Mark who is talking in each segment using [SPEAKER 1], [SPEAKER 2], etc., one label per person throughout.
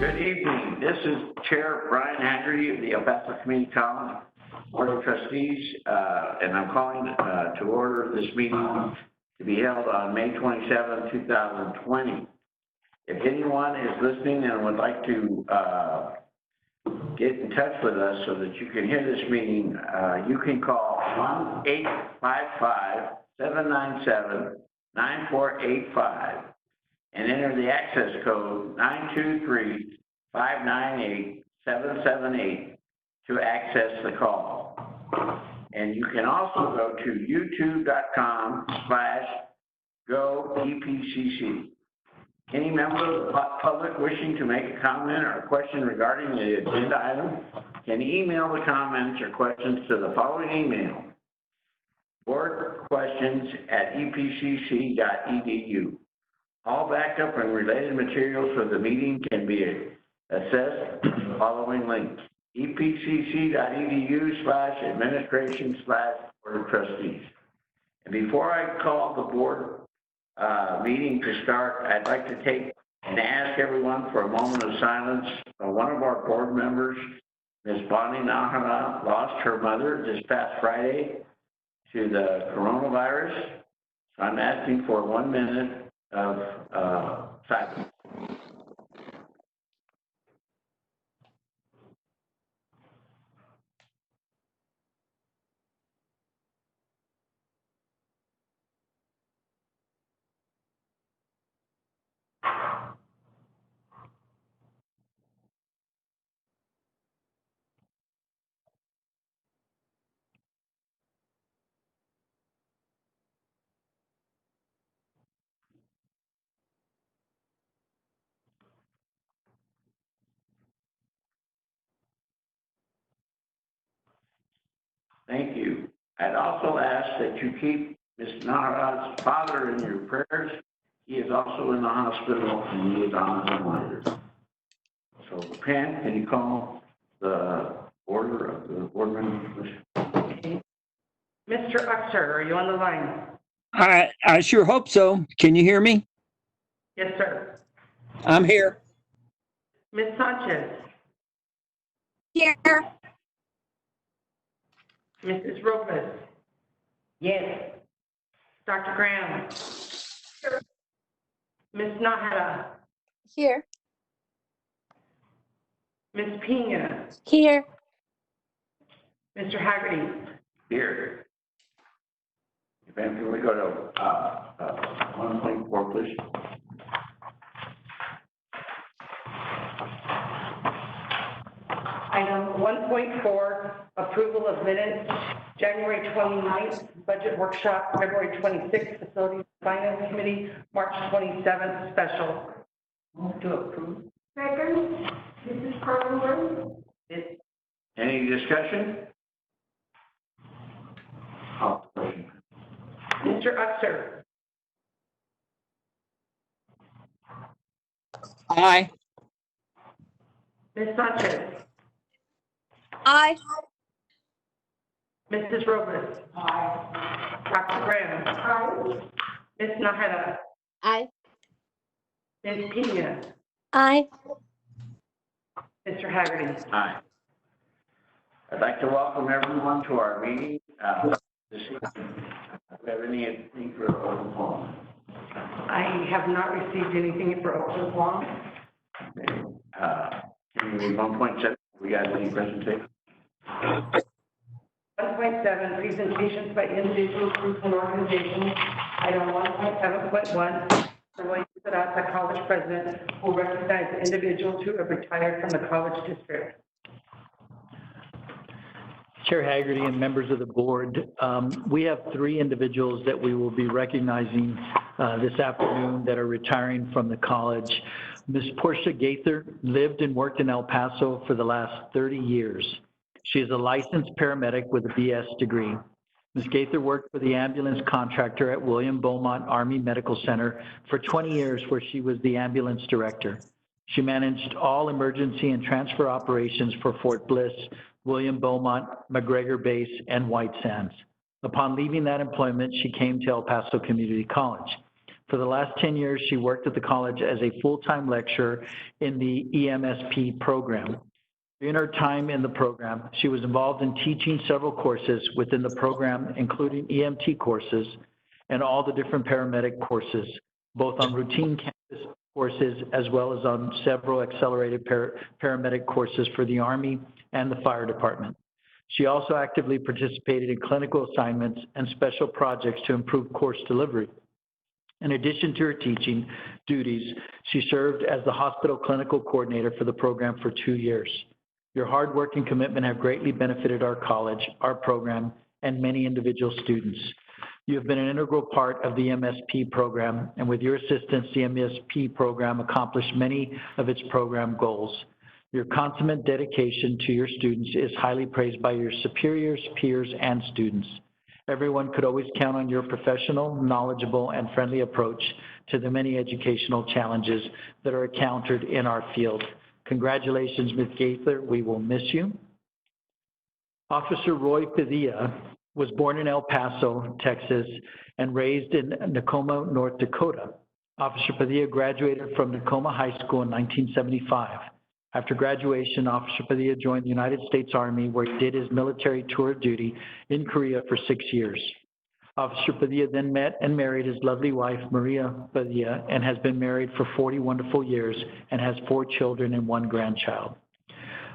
[SPEAKER 1] Good evening. This is Chair Brian Haggerty of the El Paso Community College Board of Trustees, and I'm calling to order this meeting to be held on May 27, 2020. If anyone is listening and would like to get in touch with us so that you can hear this meeting, you can call 1-855-797-9485 and enter the access code 923-598-778 to access the call. And you can also go to youtube.com/GoEPCC. Any member of the public wishing to make a comment or a question regarding the agenda item can email the comments or questions to the following email: boardquestions@epcc.edu. All backup and related materials for the meeting can be accessed through the following links: epcc.edu/administration/board of trustees. And before I call the board meeting to start, I'd like to take and ask everyone for a moment of silence. One of our board members, Ms. Bonnie Nahara, lost her mother this past Friday to the coronavirus. So I'm asking for 1 minute of silence. Thank you. I'd also ask that you keep Ms. Nahara's father in your prayers. He is also in the hospital and he is on the monitor. So, Pam, can you call the order of the board members?
[SPEAKER 2] Mr. Uxer, are you on the line?
[SPEAKER 3] I sure hope so. Can you hear me?
[SPEAKER 2] Yes, sir.
[SPEAKER 3] I'm here.
[SPEAKER 2] Ms. Sanchez?
[SPEAKER 4] Here.
[SPEAKER 2] Mrs. Robles?
[SPEAKER 4] Yes.
[SPEAKER 2] Dr. Graham?
[SPEAKER 4] Here.
[SPEAKER 2] Ms. Nahara?
[SPEAKER 4] Here.
[SPEAKER 2] Ms. Pena?
[SPEAKER 4] Here.
[SPEAKER 2] Mr. Haggerty?
[SPEAKER 1] Here. Pam, can we go to 1.4, please?
[SPEAKER 2] Item 1.4, approval of minutes, January 29th, budget workshop, February 26th, facilities finance committee, March 27th, special. Move to approve.
[SPEAKER 4] Second. This is Carmen.
[SPEAKER 1] Any discussion? Call the question.
[SPEAKER 2] Mr. Uxer?
[SPEAKER 3] Aye.
[SPEAKER 2] Ms. Sanchez?
[SPEAKER 4] Aye.
[SPEAKER 2] Mrs. Robles? Aye. Dr. Graham?
[SPEAKER 4] Aye.
[SPEAKER 2] Ms. Nahara?
[SPEAKER 4] Aye.
[SPEAKER 2] Ms. Pena?
[SPEAKER 4] Aye.
[SPEAKER 2] Mr. Haggerty?
[SPEAKER 1] Aye. I'd like to welcome everyone to our meeting this evening. Do you have anything for open forum?
[SPEAKER 2] I have not received anything for open forum.
[SPEAKER 1] Okay. Can we read 1.7? We got any presentation?
[SPEAKER 2] 1.7, presentations by individuals, groups, and organizations. Item 1.7.1, the William Sadata College President will recognize the individuals who have retired from the college district.
[SPEAKER 5] Chair Haggerty and members of the board, we have 3 individuals that we will be recognizing this afternoon that are retiring from the college. Ms. Portia Gaither lived and worked in El Paso for the last 30 years. She is a licensed paramedic with a BS degree. Ms. Gaither worked for the ambulance contractor at William Beaumont Army Medical Center for 20 years, where she was the ambulance director. She managed all emergency and transfer operations for Fort Bliss, William Beaumont, McGregor Base, and White Sands. Upon leaving that employment, she came to El Paso Community College. For the last 10 years, she worked at the college as a full-time lecturer in the EMSP program. During her time in the program, she was involved in teaching several courses within the program, including EMT courses and all the different paramedic courses, both on routine campus courses as well as on several accelerated paramedic courses for the Army and the fire department. She also actively participated in clinical assignments and special projects to improve course delivery. In addition to her teaching duties, she served as the hospital clinical coordinator for the program for 2 years. Your hard work and commitment have greatly benefited our college, our program, and many individual students. You have been an integral part of the MSP program, and with your assistance, the MSP program accomplished many of its program goals. Your consummate dedication to your students is highly praised by your superiors, peers, and students. Everyone could always count on your professional, knowledgeable, and friendly approach to the many educational challenges that are encountered in our field. Congratulations, Ms. Gaither. We will miss you. Officer Roy Padilla was born in El Paso, Texas, and raised in Tacoma, North Dakota. Officer Padilla graduated from Tacoma High School in 1975. After graduation, Officer Padilla joined the United States Army, where he did his military tour of duty in Korea for 6 years. Officer Padilla then met and married his lovely wife, Maria Padilla, and has been married for 40 wonderful years and has 4 children and 1 grandchild.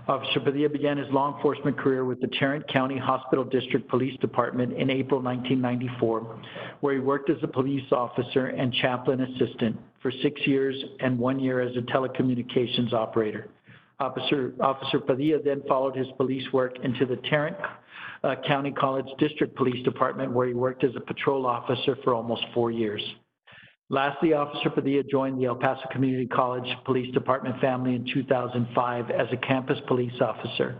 [SPEAKER 5] Officer Padilla began his law enforcement career with the Tarrant County Hospital District Police Department in April 1994, where he worked as a police officer and chaplain assistant for 6 years and 1 year as a telecommunications operator. Officer Padilla then followed his police work into the Tarrant County College District Police Department, where he worked as a patrol officer for almost 4 years. Lastly, Officer Padilla joined the El Paso Community College Police Department family in 2005 as a campus police officer.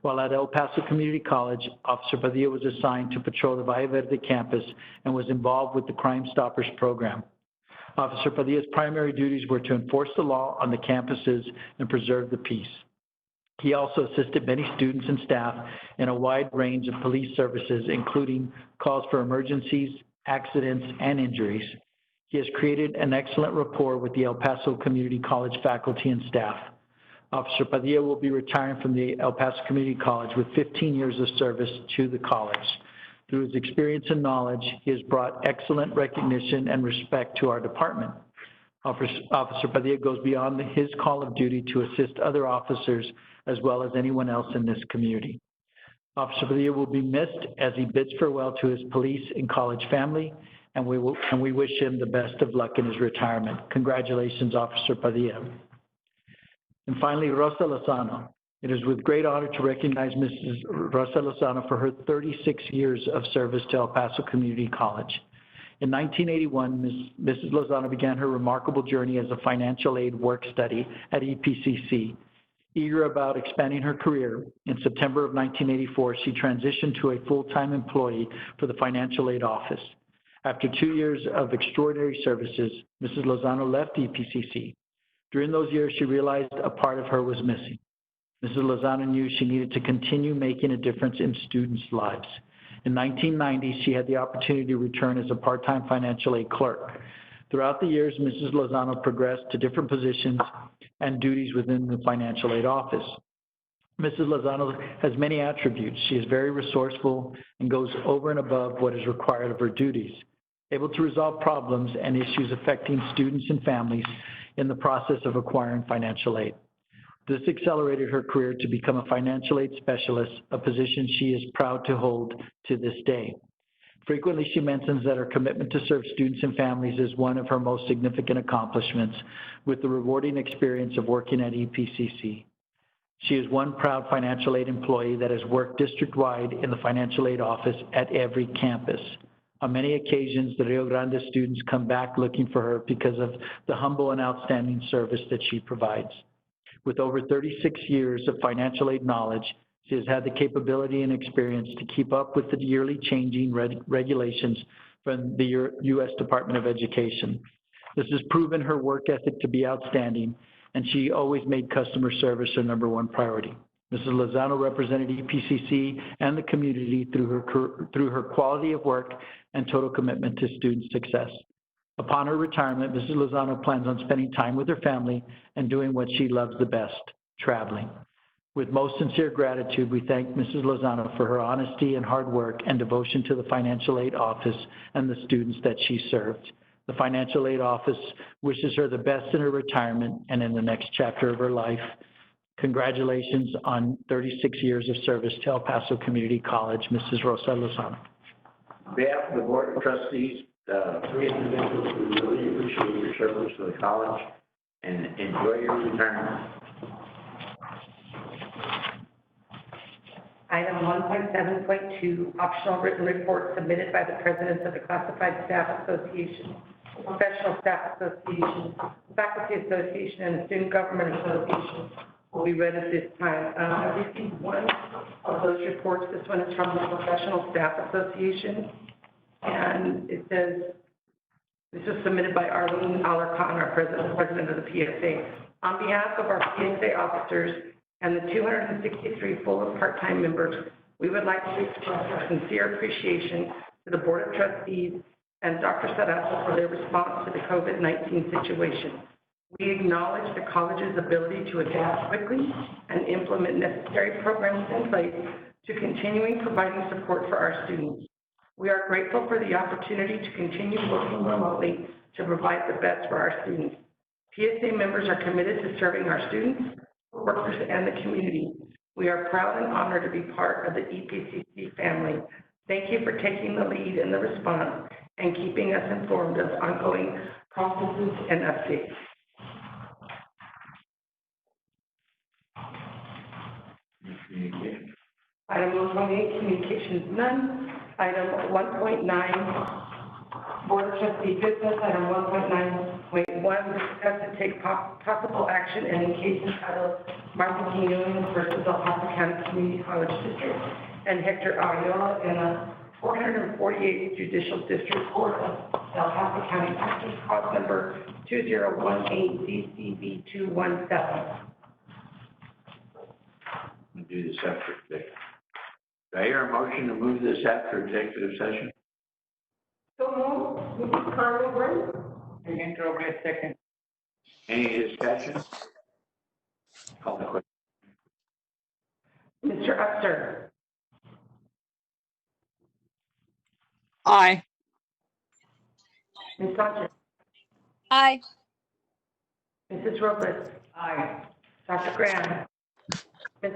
[SPEAKER 5] While at El Paso Community College, Officer Padilla was assigned to patrol the Valle Verde campus and was involved with the Crime Stoppers program. Officer Padilla's primary duties were to enforce the law on the campuses and preserve the peace. He also assisted many students and staff in a wide range of police services, including calls for emergencies, accidents, and injuries. He has created an excellent rapport with the El Paso Community College faculty and staff. Officer Padilla will be retiring from the El Paso Community College with 15 years of service to the college. Through his experience and knowledge, he has brought excellent recognition and respect to our department. Officer Padilla goes beyond his call of duty to assist other officers as well as anyone else in this community. Officer Padilla will be missed as he bids farewell to his police and college family, and we wish him the best of luck in his retirement. Congratulations, Officer Padilla. And finally, Rosa Lozano. It is with great honor to recognize Mrs. Rosa Lozano for her 36 years of service to El Paso Community College. In 1981, Mrs. Lozano began her remarkable journey as a financial aid work study at EPCC. Eager about expanding her career, in September of 1984, she transitioned to a full-time employee for the financial aid office. After 2 years of extraordinary services, Mrs. Lozano left EPCC. During those years, she realized a part of her was missing. Mrs. Lozano knew she needed to continue making a difference in students' lives. In 1990, she had the opportunity to return as a part-time financial aid clerk. Throughout the years, Mrs. Lozano progressed to different positions and duties within the financial aid office. Mrs. Lozano has many attributes. She is very resourceful and goes over and above what is required of her duties, able to resolve problems and issues affecting students and families in the process of acquiring financial aid. This accelerated her career to become a financial aid specialist, a position she is proud to hold to this day. Frequently, she mentions that her commitment to serve students and families is one of her most significant accomplishments, with the rewarding experience of working at EPCC. She is one proud financial aid employee that has worked district-wide in the financial aid office at every campus. On many occasions, the Rio Grande students come back looking for her because of the humble and outstanding service that she provides. With over 36 years of financial aid knowledge, she has had the capability and experience to keep up with the yearly changing regulations from the U.S. Department of Education. This has proven her work ethic to be outstanding, and she always made customer service her #1 priority. Mrs. Lozano represented EPCC and the community through her quality of work and total commitment to student success. Upon her retirement, Mrs. Lozano plans on spending time with her family and doing what she loves the best, traveling. With most sincere gratitude, we thank Mrs. Lozano for her honesty and hard work and devotion to the financial aid office and the students that she served. The financial aid office wishes her the best in her retirement and in the next chapter of her life. Congratulations on 36 years of service to El Paso Community College, Mrs. Rosa Lozano.
[SPEAKER 1] On behalf of the Board of Trustees, three individuals, we really appreciate your service to the college and enjoy your retirement.
[SPEAKER 2] Item 1.7.2, optional written report submitted by the presidents of the Classified Staff Association, Professional Staff Association, Faculty Association, and the Student Government Association will be read at this time. I received one of those reports. This one is from the Professional Staff Association, and it says, this was submitted by Arlene Alarcon, our president of the PSA. On behalf of our PSA officers and the 263 full and part-time members, we would like to express our sincere appreciation to the Board of Trustees and Dr. Sarasa for their response to the COVID-19 situation. We acknowledge the college's ability to adapt quickly and implement necessary programs in place to continuing providing support for our students. We are grateful for the opportunity to continue working remotely to provide the best for our students. PSA members are committed to serving our students, workers, and the community. We are proud and honored to be part of the EPCC family. Thank you for taking the lead in the response and keeping us informed of ongoing processes and updates. Item 1.8, communications, none. Item 1.9, Board of Trustee business. Item 1.9.1, discuss and take possible action and in case entitled Martha King Williams versus El Paso County Community College District and Hector Ariola in a 448th Judicial District Court of El Paso County, Texas, cause number 2018-DCV217.
[SPEAKER 1] We'll do this after executive. Do I hear a motion to move this after executive session?
[SPEAKER 2] So moved. Mrs. Carmen Brent.
[SPEAKER 6] Again, Robert, second.
[SPEAKER 1] Any discussion? Call the question.
[SPEAKER 2] Mr. Upster.
[SPEAKER 3] Aye.
[SPEAKER 2] Ms. Sanchez.
[SPEAKER 4] Aye.
[SPEAKER 2] Mrs. Robles.
[SPEAKER 6] Aye.
[SPEAKER 2] Dr. Graham. Ms.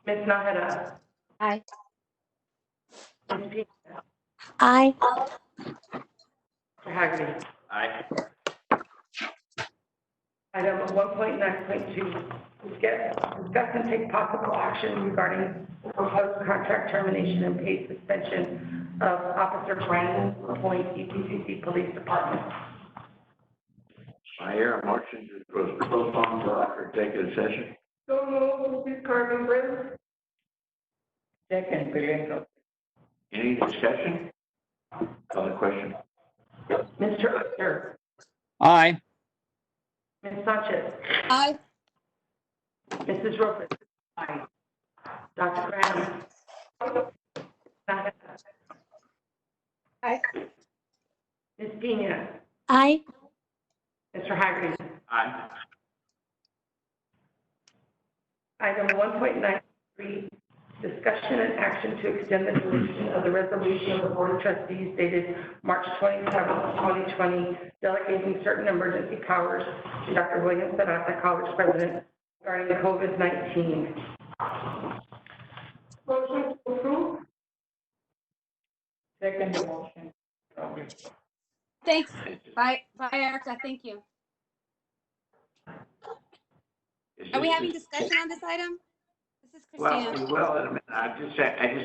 [SPEAKER 2] Ms. Naheda.
[SPEAKER 4] Aye.
[SPEAKER 2] Ms. Pina.
[SPEAKER 4] Aye.
[SPEAKER 2] Mr. Haggerty.
[SPEAKER 1] Aye.
[SPEAKER 2] Item 1.9.2, discuss and take possible action regarding the proposed contract termination and paid suspension of Officer Brandon LaPointe, EPCC Police Department.
[SPEAKER 1] I hear a motion to postpone until after executive session.
[SPEAKER 2] So moved, Mrs. Carmen Brent.
[SPEAKER 6] Second, Pedro.
[SPEAKER 1] Any discussion? Call the question.
[SPEAKER 2] Mr. Upster.
[SPEAKER 3] Aye.
[SPEAKER 2] Ms. Sanchez.
[SPEAKER 4] Aye.
[SPEAKER 2] Mrs. Robles.
[SPEAKER 6] Aye.
[SPEAKER 2] Dr. Graham.
[SPEAKER 4] Aye.
[SPEAKER 2] Ms. Pina.
[SPEAKER 4] Aye.
[SPEAKER 2] Mr. Haggerty.
[SPEAKER 1] Aye.
[SPEAKER 2] Item 1.93, discussion and action to extend the duration of the resolution of the Board of Trustees dated March 27, 2020, delegating certain emergency powers to Dr. William Sarasa, College President, regarding COVID-19. Motion to approve.
[SPEAKER 6] Second motion, Robert.
[SPEAKER 4] Thanks. Bye, Erica. Thank you. Are we having discussion on this item? This is
[SPEAKER 1] Well,
[SPEAKER 4] Christina.
[SPEAKER 1] we will in a minute. I just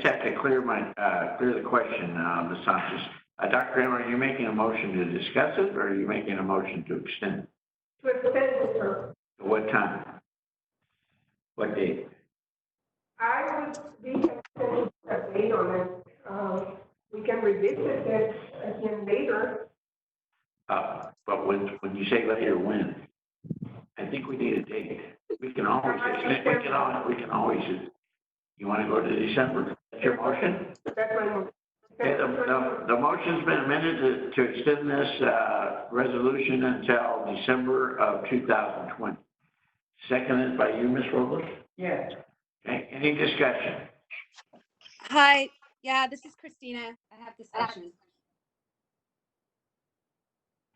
[SPEAKER 1] have to clear the question, Ms. Sanchez. Dr. Graham, are you making a motion to discuss it, or are you making a motion to extend it?
[SPEAKER 2] To extend it, sir.
[SPEAKER 1] What time? What date?
[SPEAKER 2] I would be extending a date on it. We can revisit it again later.
[SPEAKER 1] But when you say later, when? I think we need a date. We can always extend, we can always You want to go to December? That's your motion?
[SPEAKER 6] That's my motion.
[SPEAKER 1] Okay, the motion's been amended to extend this resolution until December of 2020. Seconded by you, Ms. Robles?
[SPEAKER 6] Yes.
[SPEAKER 1] Okay, any discussion?
[SPEAKER 4] Hi, yeah, this is Christina. I have discussion.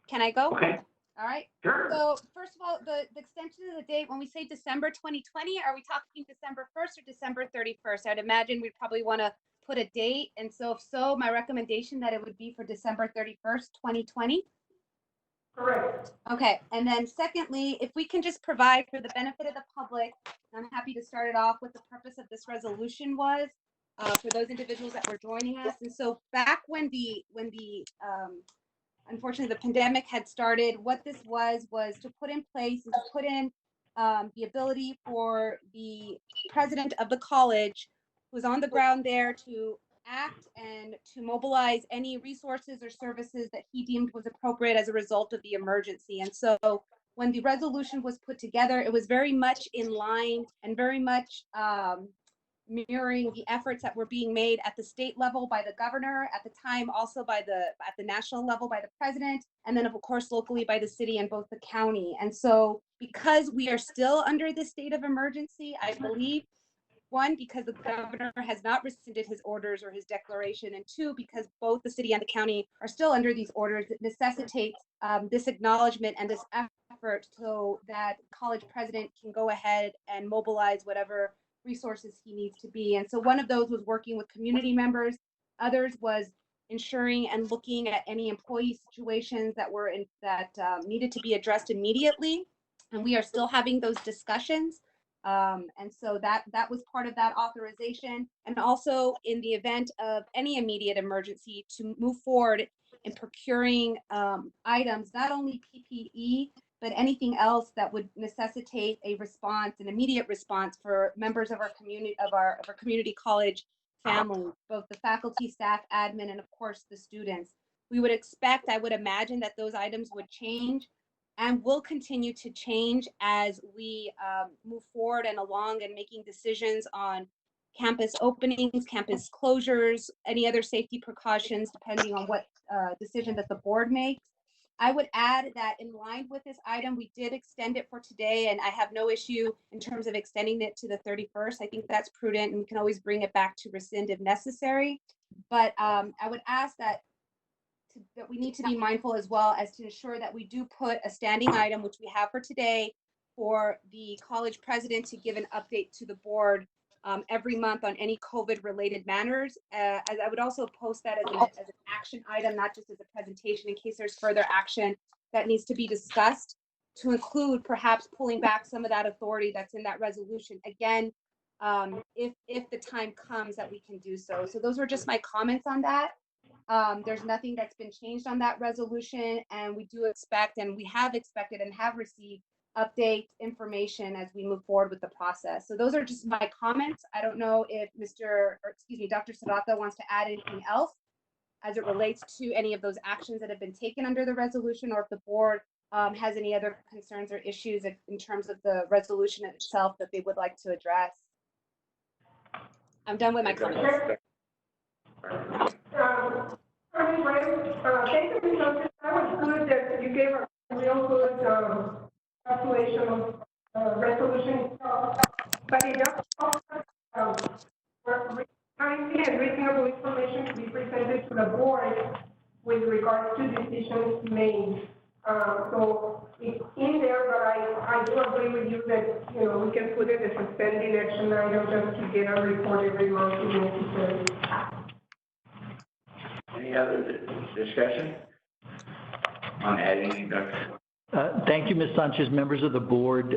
[SPEAKER 4] Can I go?
[SPEAKER 1] Okay,
[SPEAKER 4] All right.
[SPEAKER 1] sure.
[SPEAKER 4] So first of all, the extension of the date, when we say December 2020, are we talking December 1st or December 31st? I'd imagine we'd probably want to put a date. And so if so, my recommendation that it would be for December 31st, 2020.
[SPEAKER 6] Correct.
[SPEAKER 4] Okay. And then secondly, if we can just provide for the benefit of the public, I'm happy to start it off with the purpose of this resolution was for those individuals that were joining us. And so back when the unfortunately, the pandemic had started, what this was to put in place and to put in the ability for the president of the college, who was on the ground there, to act and to mobilize any resources or services that he deemed was appropriate as a result of the emergency. And so when the resolution was put together, it was very much in line and very much mirroring the efforts that were being made at the state level by the governor, at the time also at the national level by the president, and then of course locally by the city and both the county. And so because we are still under this state of emergency, I believe, one, because the governor has not rescinded his orders or his declaration, and two, because both the city and the county are still under these orders, it necessitates this acknowledgement and this effort so that college president can go ahead and mobilize whatever resources he needs to be. And so one of those was working with community members. Others was ensuring and looking at any employee situations that needed to be addressed immediately. And we are still having those discussions. And so that was part of that authorization. And also in the event of any immediate emergency, to move forward in procuring items, not only PPE, but anything else that would necessitate a response, an immediate response for members of our community, of our community college family, both the faculty, staff, admin, and of course the students. We would expect, I would imagine, that those items would change and will continue to change as we move forward and along and making decisions on campus openings, campus closures, any other safety precautions, depending on what decision that the board makes. I would add that in line with this item, we did extend it for today, and I have no issue in terms of extending it to the 31st. I think that's prudent, and we can always bring it back to rescind if necessary. But I would ask that we need to be mindful as well as to ensure that we do put a standing item, which we have for today, for the college president to give an update to the board every month on any COVID-related matters. As I would also post that as an action item, not just as a presentation, in case there's further action that needs to be discussed, to include perhaps pulling back some of that authority that's in that resolution. Again, if the time comes that we can do so. So those were just my comments on that. There's nothing that's been changed on that resolution, and we do expect, and we have expected and have received update information as we move forward with the process. So those are just my comments. I don't know if Dr. Serrata wants to add anything else as it relates to any of those actions that have been taken under the resolution, or if the board has any other concerns or issues in terms of the resolution itself that they would like to address. I'm done with my comments.
[SPEAKER 6] Thank you, Ms. That was good that you gave a real good calculation of resolution itself, but it does also timely and reasonable information to be presented to the board with regards to decisions made. So it's in there, but I do agree with you that, we can put it as a standing action item just to get a report every month if necessary.
[SPEAKER 1] Any other discussion on adding, Dr.?
[SPEAKER 5] Thank you, Ms. Sanchez, members of the board.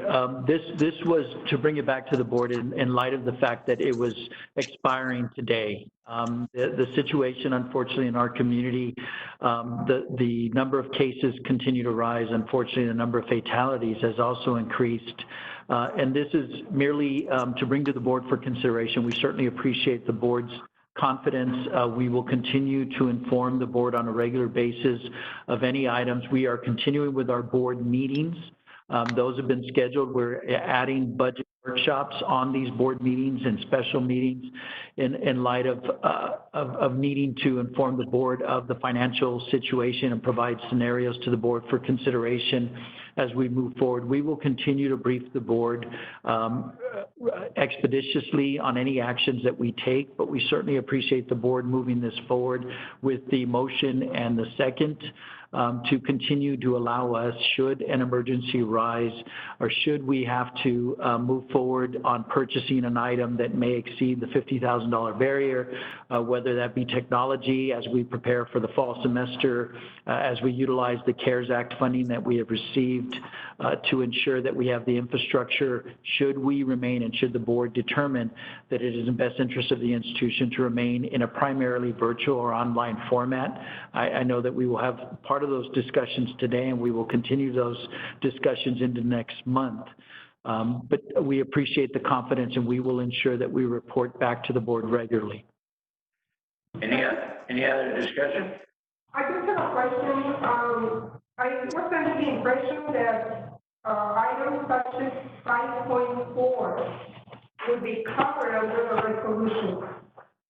[SPEAKER 5] This was to bring it back to the board in light of the fact that it was expiring today. The situation, unfortunately, in our community, the number of cases continue to rise. Unfortunately, the number of fatalities has also increased. And this is merely to bring to the board for consideration. We certainly appreciate the board's confidence. We will continue to inform the board on a regular basis of any items. We are continuing with our board meetings. Those have been scheduled. We're adding budget workshops on these board meetings and special meetings in light of needing to inform the board of the financial situation and provide scenarios to the board for consideration as we move forward. We will continue to brief the board expeditiously on any actions that we take, but we certainly appreciate the board moving this forward with the motion and the second to continue to allow us, should an emergency rise or should we have to move forward on purchasing an item that may exceed the $50,000 barrier, whether that be technology as we prepare for the fall semester, as we utilize the CARES Act funding that we have received to ensure that we have the infrastructure, should we remain and should the board determine that it is in best interest of the institution to remain in a primarily virtual or online format. I know that we will have part of those discussions today, and we will continue those discussions into next month. But we appreciate the confidence, and we will ensure that we report back to the board regularly.
[SPEAKER 1] Any other discussion?
[SPEAKER 6] I just have a question. I was under the impression that items such as 5.4 would be covered under the resolution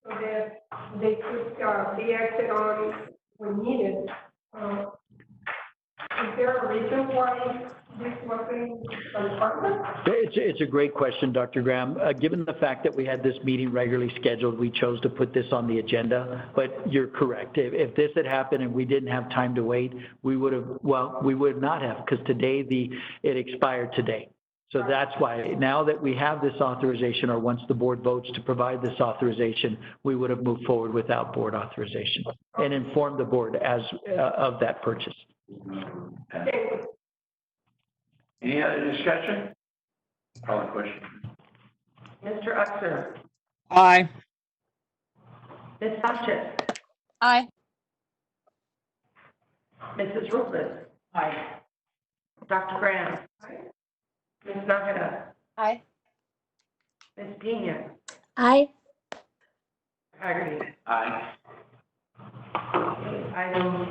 [SPEAKER 6] so that they could be acted on when needed. Is there a reason why this wasn't department?
[SPEAKER 5] It's a great question, Dr. Graham. Given the fact that we had this meeting regularly scheduled, we chose to put this on the agenda, but you're correct. If this had happened and we didn't have time to wait, we would not have, because today it expired today. So that's why now that we have this authorization, or once the board votes to provide this authorization, we would have moved forward without board authorization and informed the board of that purchase.
[SPEAKER 1] Any other discussion? Call the question.
[SPEAKER 2] Mr. Uxer,
[SPEAKER 3] Aye.
[SPEAKER 2] Ms. Sanchez,
[SPEAKER 4] Aye.
[SPEAKER 2] Mrs. Robles. Aye. Dr. Graham. Aye. Ms. Nájera.
[SPEAKER 4] Aye.
[SPEAKER 2] Ms. Pena.
[SPEAKER 7] Aye.
[SPEAKER 2] Haggerty.
[SPEAKER 1] Aye.
[SPEAKER 2] Item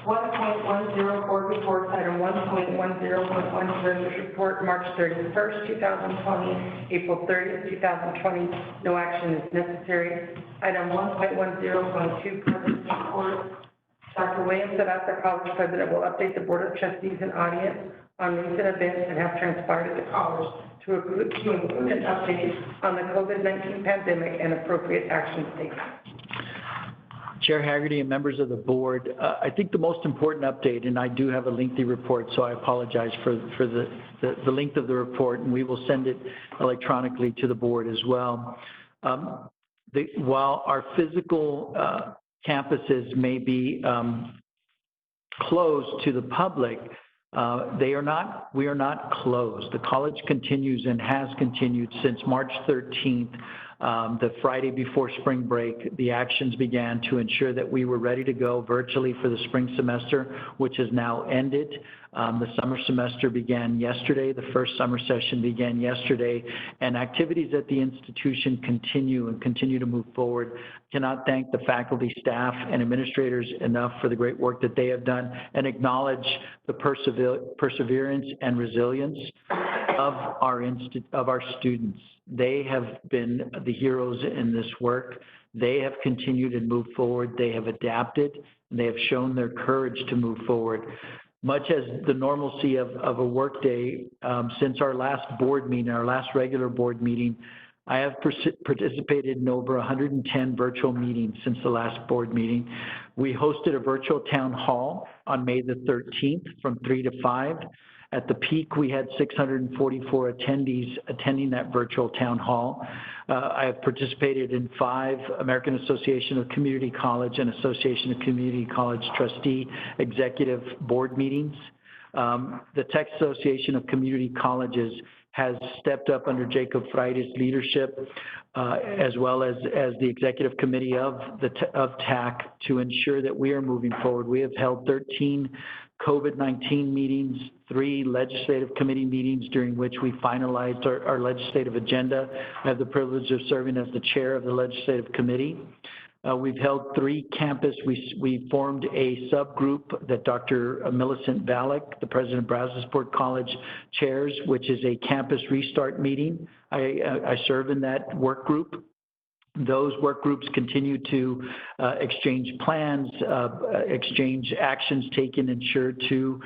[SPEAKER 2] 1.10 board reports, item 1.10.10 report, March 31st, 2020, April 30th, 2020. No action is necessary. Item 1.10.2 president's report. Dr. Williams, the college president, will update the board of trustees and audience on recent events that have transpired at the college to include an update on the COVID-19 pandemic and appropriate action statements.
[SPEAKER 5] Chair Haggerty and members of the board, I think the most important update, and I do have a lengthy report, so I apologize for the length of the report, and we will send it electronically to the board as well. While our physical campuses may be closed to the public, we are not closed. The college continues and has continued since March 13th. The Friday before spring break, the actions began to ensure that we were ready to go virtually for the spring semester, which has now ended. The summer semester began yesterday. The first summer session began yesterday, and activities at the institution continue to move forward. Cannot thank the faculty, staff, and administrators enough for the great work that they have done, and acknowledge the perseverance and resilience of our students. They have been the heroes in this work. They have continued and moved forward. They have adapted, and they have shown their courage to move forward. Much as the normalcy of a workday, since our last board meeting, our last regular board meeting, I have participated in over 110 virtual meetings since the last board meeting. We hosted a virtual town hall on May the 13th from 3 to 5. At the peak, we had 644 attendees attending that virtual town hall. I have participated in 5 American Association of Community College and Association of Community College Trustee executive board meetings. The Texas Association of Community Colleges has stepped up under Jacob Freida's leadership, as well as the executive committee of TAC, to ensure that we are moving forward. We have held 13 COVID-19 meetings, 3 legislative committee meetings during which we finalized our legislative agenda. I have the privilege of serving as the chair of the legislative committee. We've held 3 campus. We formed a subgroup that Dr. Millicent Valek, the president of Brazosport College, chairs, which is a campus restart meeting. I serve in that work group. Those work groups continue to exchange plans, exchange actions taken, ensure to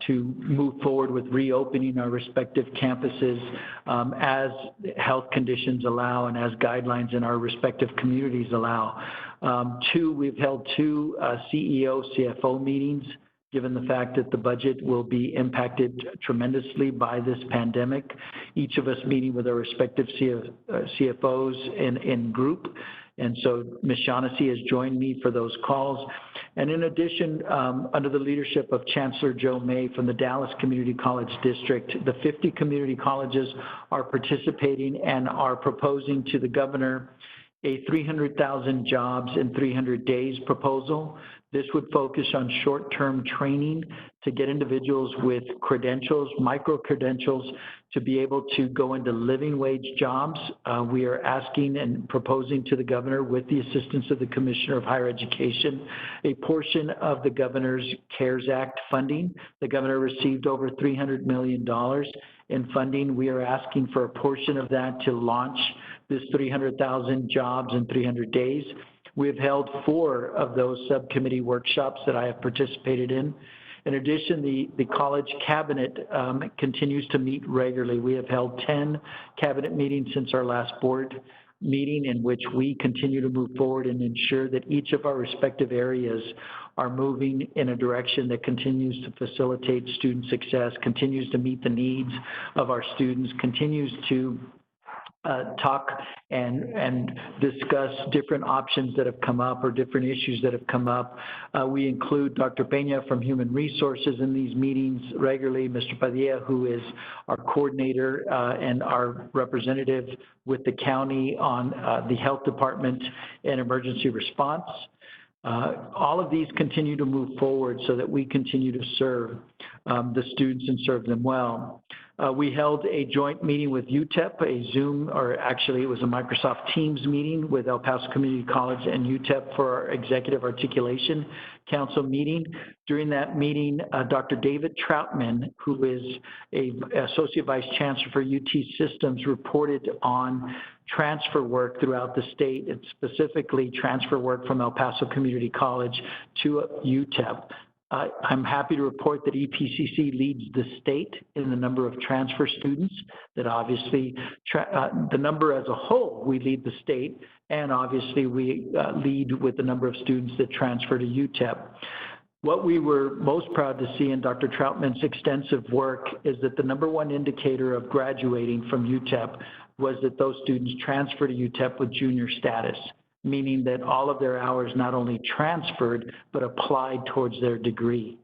[SPEAKER 5] move forward with reopening our respective campuses as health conditions allow and as guidelines in our respective communities allow. We've held 2 CEO, CFO meetings, given the fact that the budget will be impacted tremendously by this pandemic, each of us meeting with our respective CFOs in group. And so Ms. Shaughnessy has joined me for those calls. And in addition, under the leadership of Chancellor Joe May from the Dallas Community College District, the 50 community colleges are participating and are proposing to the governor a 300,000 jobs in 300 days proposal. This would focus on short-term training to get individuals with credentials, micro-credentials, to be able to go into living wage jobs. We are asking and proposing to the governor, with the assistance of the Commissioner of Higher Education, a portion of the governor's CARES Act funding. The governor received over $300 million in funding. We are asking for a portion of that to launch this 300,000 jobs in 300 days. We've held 4 of those subcommittee workshops that I have participated in. In addition, the college cabinet continues to meet regularly. We have held 10 cabinet meetings since our last board meeting, in which we continue to move forward and ensure that each of our respective areas are moving in a direction that continues to facilitate student success, continues to meet the needs of our students, continues to talk and discuss different options that have come up or different issues that have come up. We include Dr. Peña from Human Resources in these meetings regularly, Mr. Padilla, who is our coordinator and our representative with the county on the health department and emergency response. All of these continue to move forward so that we continue to serve the students and serve them well. We held a joint meeting with UTEP, a Zoom, or actually it was a Microsoft Teams meeting with El Paso Community College and UTEP for our Executive Articulation Council meeting. During that meeting, Dr. David Troutman, who is an Associate Vice Chancellor for UT Systems, reported on transfer work throughout the state, and specifically transfer work from El Paso Community College to UTEP. I'm happy to report that EPCC leads the state in the number of transfer students, that obviously the number as a whole, we lead the state, and obviously we lead with the number of students that transfer to UTEP. What we were most proud to see in Dr. Troutman's extensive work is that the #1 indicator of graduating from UTEP was that those students transfer to UTEP with junior status, meaning that all of their hours not only transferred, but applied towards their degree.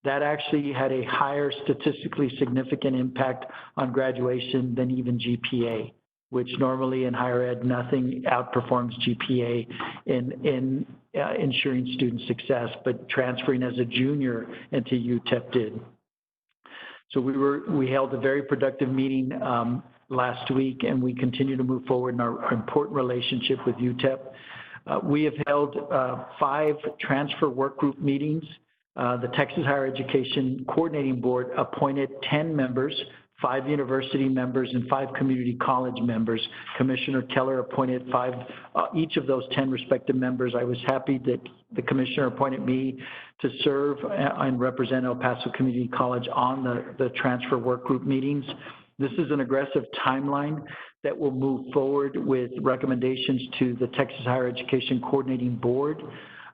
[SPEAKER 5] That actually had a higher statistically significant impact on graduation than even GPA, which normally in higher ed, nothing outperforms GPA in ensuring student success, but transferring as a junior into UTEP did. So we held a very productive meeting last week, and we continue to move forward in our important relationship with UTEP. We have held 5 transfer work group meetings. The Texas Higher Education Coordinating Board appointed 10 members, 5 university members and 5 community college members. Commissioner Keller appointed 5, each of those 10 respective members. I was happy that the commissioner appointed me to serve and represent El Paso Community College on the transfer work group meetings. This is an aggressive timeline that will move forward with recommendations to the Texas Higher Education Coordinating Board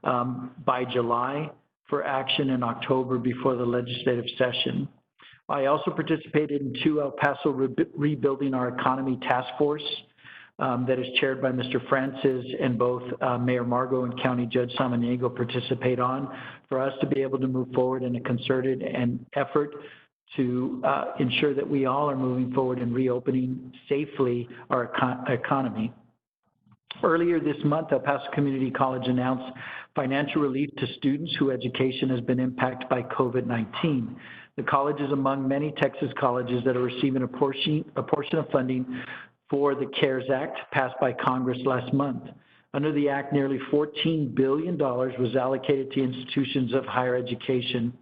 [SPEAKER 5] by July, for action in October before the legislative session. I also participated in 2 El Paso Rebuilding Our Economy Task Force that is chaired by Mr. Francis, and both Mayor Margot and County Judge Samaniego participate on, for us to be able to move forward in a concerted effort to ensure that we all are moving forward in reopening safely our economy. Earlier this month, El Paso Community College announced financial relief to students whose education has been impacted by COVID-19. The college is among many Texas colleges that are receiving a portion of funding for the CARES Act passed by Congress last month. Under the Act, nearly $14 billion was allocated to institutions of higher education.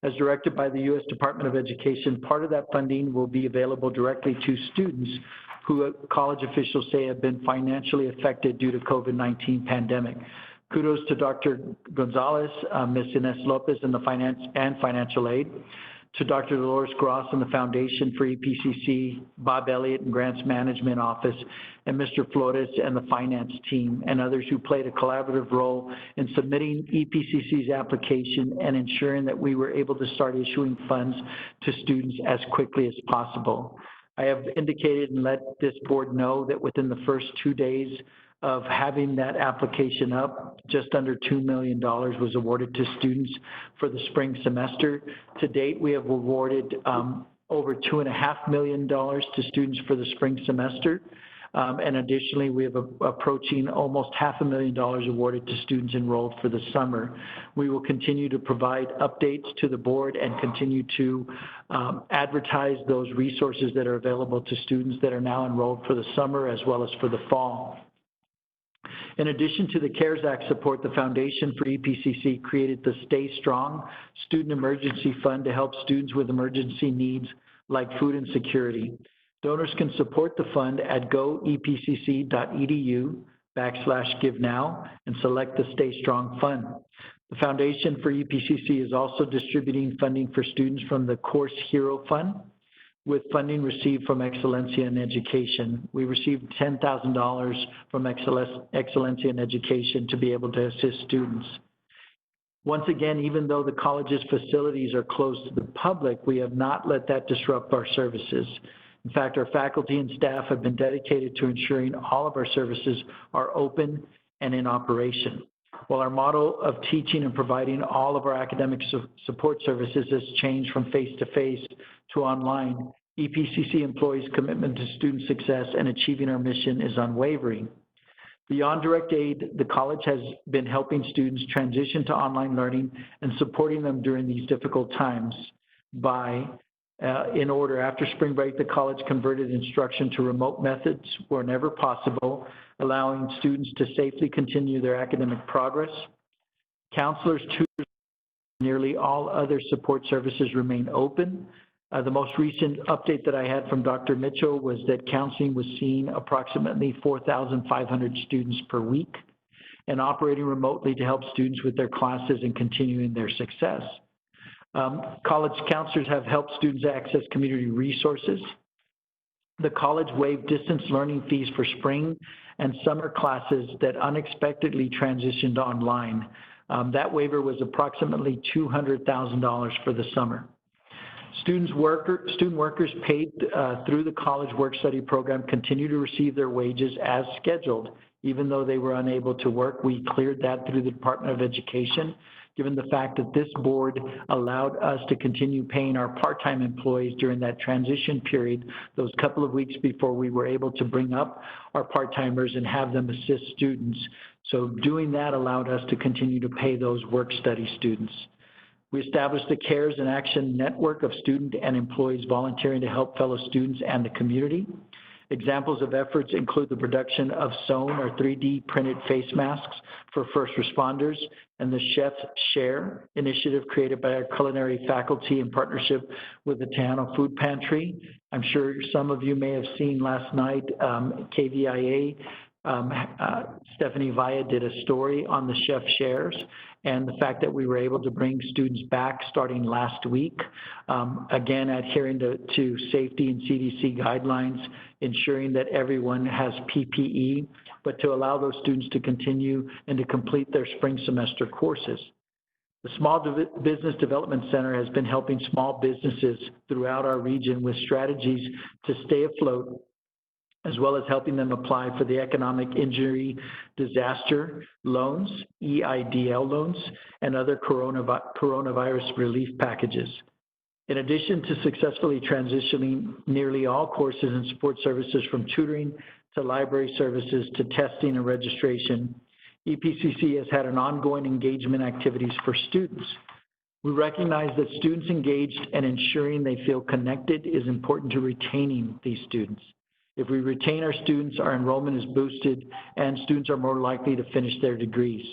[SPEAKER 5] As directed by the U.S. Department of Education, part of that funding will be available directly to students who college officials say have been financially affected due to COVID-19 pandemic. Kudos to Dr. Gonzalez, Ms. Ines Lopez, and the financial aid. To Dr. Dolores Gross and the Foundation for EPCC, Bob Elliott and Grants Management Office, and Mr. Flores and the finance team, and others who played a collaborative role in submitting EPCC's application and ensuring that we were able to start issuing funds to students as quickly as possible. I have indicated and let this board know that within the first 2 days of having that application up, just under $2 million was awarded to students for the spring semester. To date, we have awarded over $2.5 million to students for the spring semester. And additionally, we have approaching almost $500,000 awarded to students enrolled for the summer. We will continue to provide updates to the board and continue to advertise those resources that are available to students that are now enrolled for the summer as well as for the fall. In addition to the CARES Act support, the Foundation for EPCC created the Stay Strong Student Emergency Fund to help students with emergency needs like food insecurity. Donors can support the fund at goepcc.edu/give-now and select the Stay Strong Fund. The Foundation for EPCC is also distributing funding for students from the Course Hero Fund, with funding received from Excelencia in Education. We received $10,000 from Excelencia in Education to be able to assist students. Once again, even though the college's facilities are closed to the public, we have not let that disrupt our services. In fact, our faculty and staff have been dedicated to ensuring all of our services are open and in operation. While our model of teaching and providing all of our academic support services has changed from face-to-face to online, EPCC employees' commitment to student success and achieving our mission is unwavering. Beyond direct aid, the college has been helping students transition to online learning and supporting them during these difficult times after spring break, the college converted instruction to remote methods whenever possible, allowing students to safely continue their academic progress. Counselors, tutors, nearly all other support services remain open. The most recent update that I had from Dr. Mitchell was that counseling was seeing approximately 4,500 students per week and operating remotely to help students with their classes and continuing their success. College counselors have helped students access community resources. The college waived distance learning fees for spring and summer classes that unexpectedly transitioned online. That waiver was approximately $200,000 for the summer. Student workers paid through the college work-study program continue to receive their wages as scheduled, even though they were unable to work. We cleared that through the Department of Education, given the fact that this board allowed us to continue paying our part-time employees during that transition period, those couple of weeks before we were able to bring up our part-timers and have them assist students. So doing that allowed us to continue to pay those work-study students. We established a CARES and Action network of student and employees volunteering to help fellow students and the community. Examples of efforts include the production of sewn or 3D printed face masks for first responders and the Chef Share initiative created by our culinary faculty in partnership with the Tejano Food Pantry. I'm sure some of you may have seen last night, KVIA, Stephanie Vaya did a story on the Chef Shares and the fact that we were able to bring students back starting last week, again, adhering to safety and CDC guidelines, ensuring that everyone has PPE, but to allow those students to continue and to complete their spring semester courses. The Small Business Development Center has been helping small businesses throughout our region with strategies to stay afloat, as well as helping them apply for the Economic Injury Disaster Loans, EIDL loans, and other coronavirus relief packages. In addition to successfully transitioning nearly all courses and support services from tutoring to library services to testing and registration, EPCC has had an ongoing engagement activities for students. We recognize that students engaged and ensuring they feel connected is important to retaining these students. If we retain our students, our enrollment is boosted and students are more likely to finish their degrees.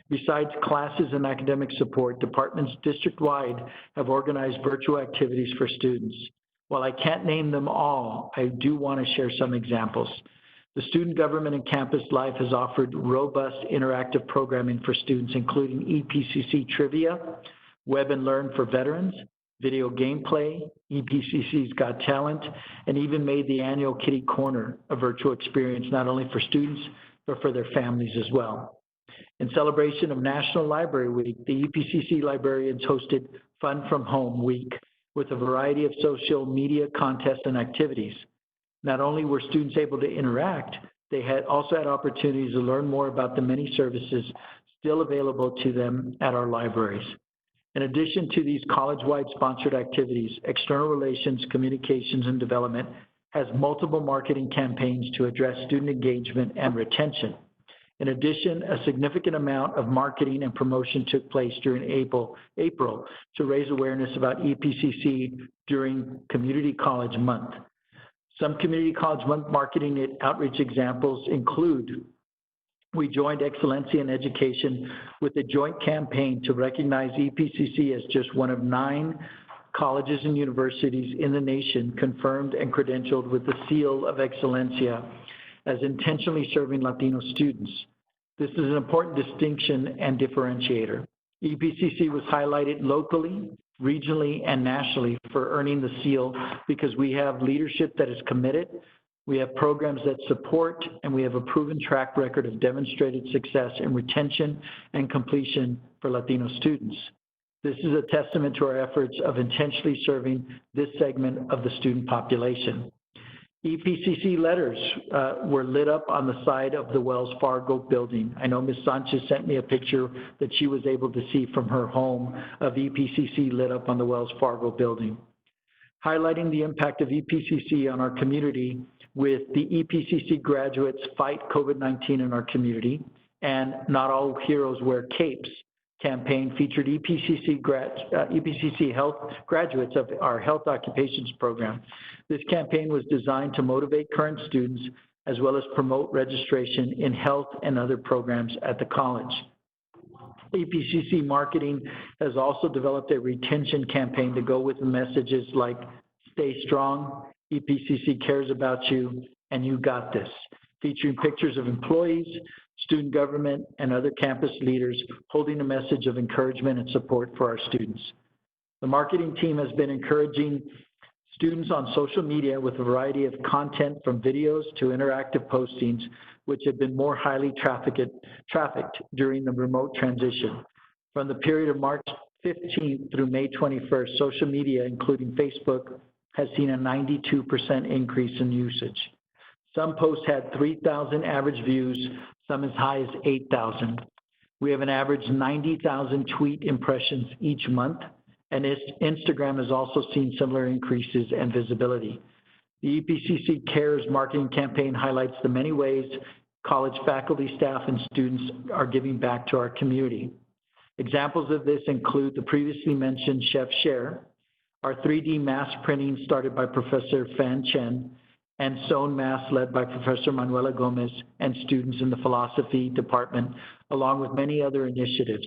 [SPEAKER 5] Besides classes and academic support, departments district-wide have organized virtual activities for students. While I can't name them all, I do want to share some examples. The Student Government and Campus Life has offered robust interactive programming for students, including EPCC Trivia, Web and Learn for veterans, video gameplay, EPCC's Got Talent, and even made the annual Kitty Corner a virtual experience, not only for students, but for their families as well. In celebration of National Library Week, the EPCC librarians hosted Fun from Home Week with a variety of social media contests and activities. Not only were students able to interact, they also had opportunities to learn more about the many services still available to them at our libraries. In addition to these college-wide sponsored activities, External Relations, Communications, and Development has multiple marketing campaigns to address student engagement and retention. In addition, a significant amount of marketing and promotion took place during April to raise awareness about EPCC during Community College Month. Some Community College Month marketing and outreach examples include: we joined Excellencia in Education with a joint campaign to recognize EPCC as just one of 9 colleges and universities in the nation confirmed and credentialed with the seal of Excellencia as intentionally serving Latino students. This is an important distinction and differentiator. EPCC was highlighted locally, regionally, and nationally for earning the seal because we have leadership that is committed, we have programs that support, and we have a proven track record of demonstrated success in retention and completion for Latino students. This is a testament to our efforts of intentionally serving this segment of the student population. EPCC letters were lit up on the side of the Wells Fargo building. I know Ms. Sanchez sent me a picture that she was able to see from her home of EPCC lit up on the Wells Fargo building. Highlighting the impact of EPCC on our community with the EPCC Graduates Fight COVID-19 in our community and Not All Heroes Wear Capes campaign featured EPCC health graduates of our health occupations program. This campaign was designed to motivate current students as well as promote registration in health and other programs at the college. EPCC marketing has also developed a retention campaign to go with messages like "Stay strong," "EPCC cares about you," and "You got this," featuring pictures of employees, student government, and other campus leaders holding a message of encouragement and support for our students. The marketing team has been encouraging students on social media with a variety of content from videos to interactive postings, which have been more highly trafficked during the remote transition. From the period of March 15th through May 21st, social media, including Facebook, has seen a 92% increase in usage. Some posts had 3,000 average views, some as high as 8,000. We have an average 90,000 tweet impressions each month, and Instagram has also seen similar increases and visibility. The EPCC Cares marketing campaign highlights the many ways college faculty, staff, and students are giving back to our community. Examples of this include the previously mentioned Chef Share, our 3D mask printing started by Professor Fan Chen, and sewn masks led by Professor Manuela Gomez and students in the philosophy department, along with many other initiatives.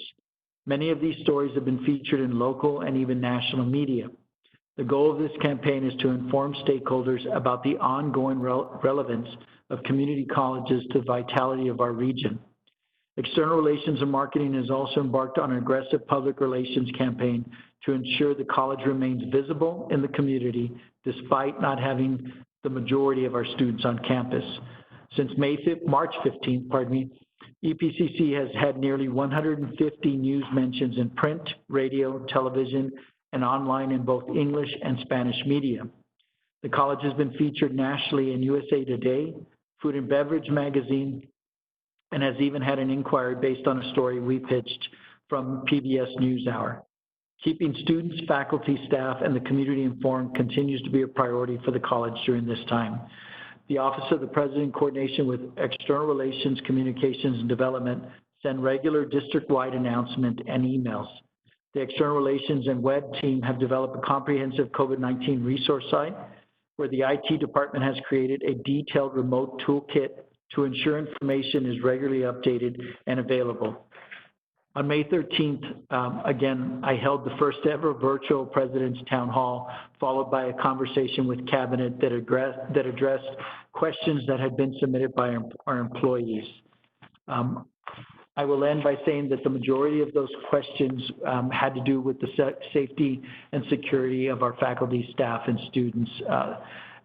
[SPEAKER 5] Many of these stories have been featured in local and even national media. The goal of this campaign is to inform stakeholders about the ongoing relevance of community colleges to the vitality of our region. External Relations and Marketing has also embarked on an aggressive public relations campaign to ensure the college remains visible in the community despite not having the majority of our students on campus. Since March 15th, EPCC has had nearly 150 news mentions in print, radio, television, and online in both English and Spanish media. The college has been featured nationally in USA Today, Food and Beverage magazine, and has even had an inquiry based on a story we pitched from PBS NewsHour. Keeping students, faculty, staff, and the community informed continues to be a priority for the college during this time. The Office of the President, in coordination with External Relations, Communications, and Development, send regular district-wide announcement and emails. The External Relations and Web team have developed a comprehensive COVID-19 resource site where the IT department has created a detailed remote toolkit to ensure information is regularly updated and available. On May 13th, again, I held the first ever virtual President's Town Hall, followed by a conversation with Cabinet that addressed questions that had been submitted by our employees. I will end by saying that the majority of those questions had to do with the safety and security of our faculty, staff, and students.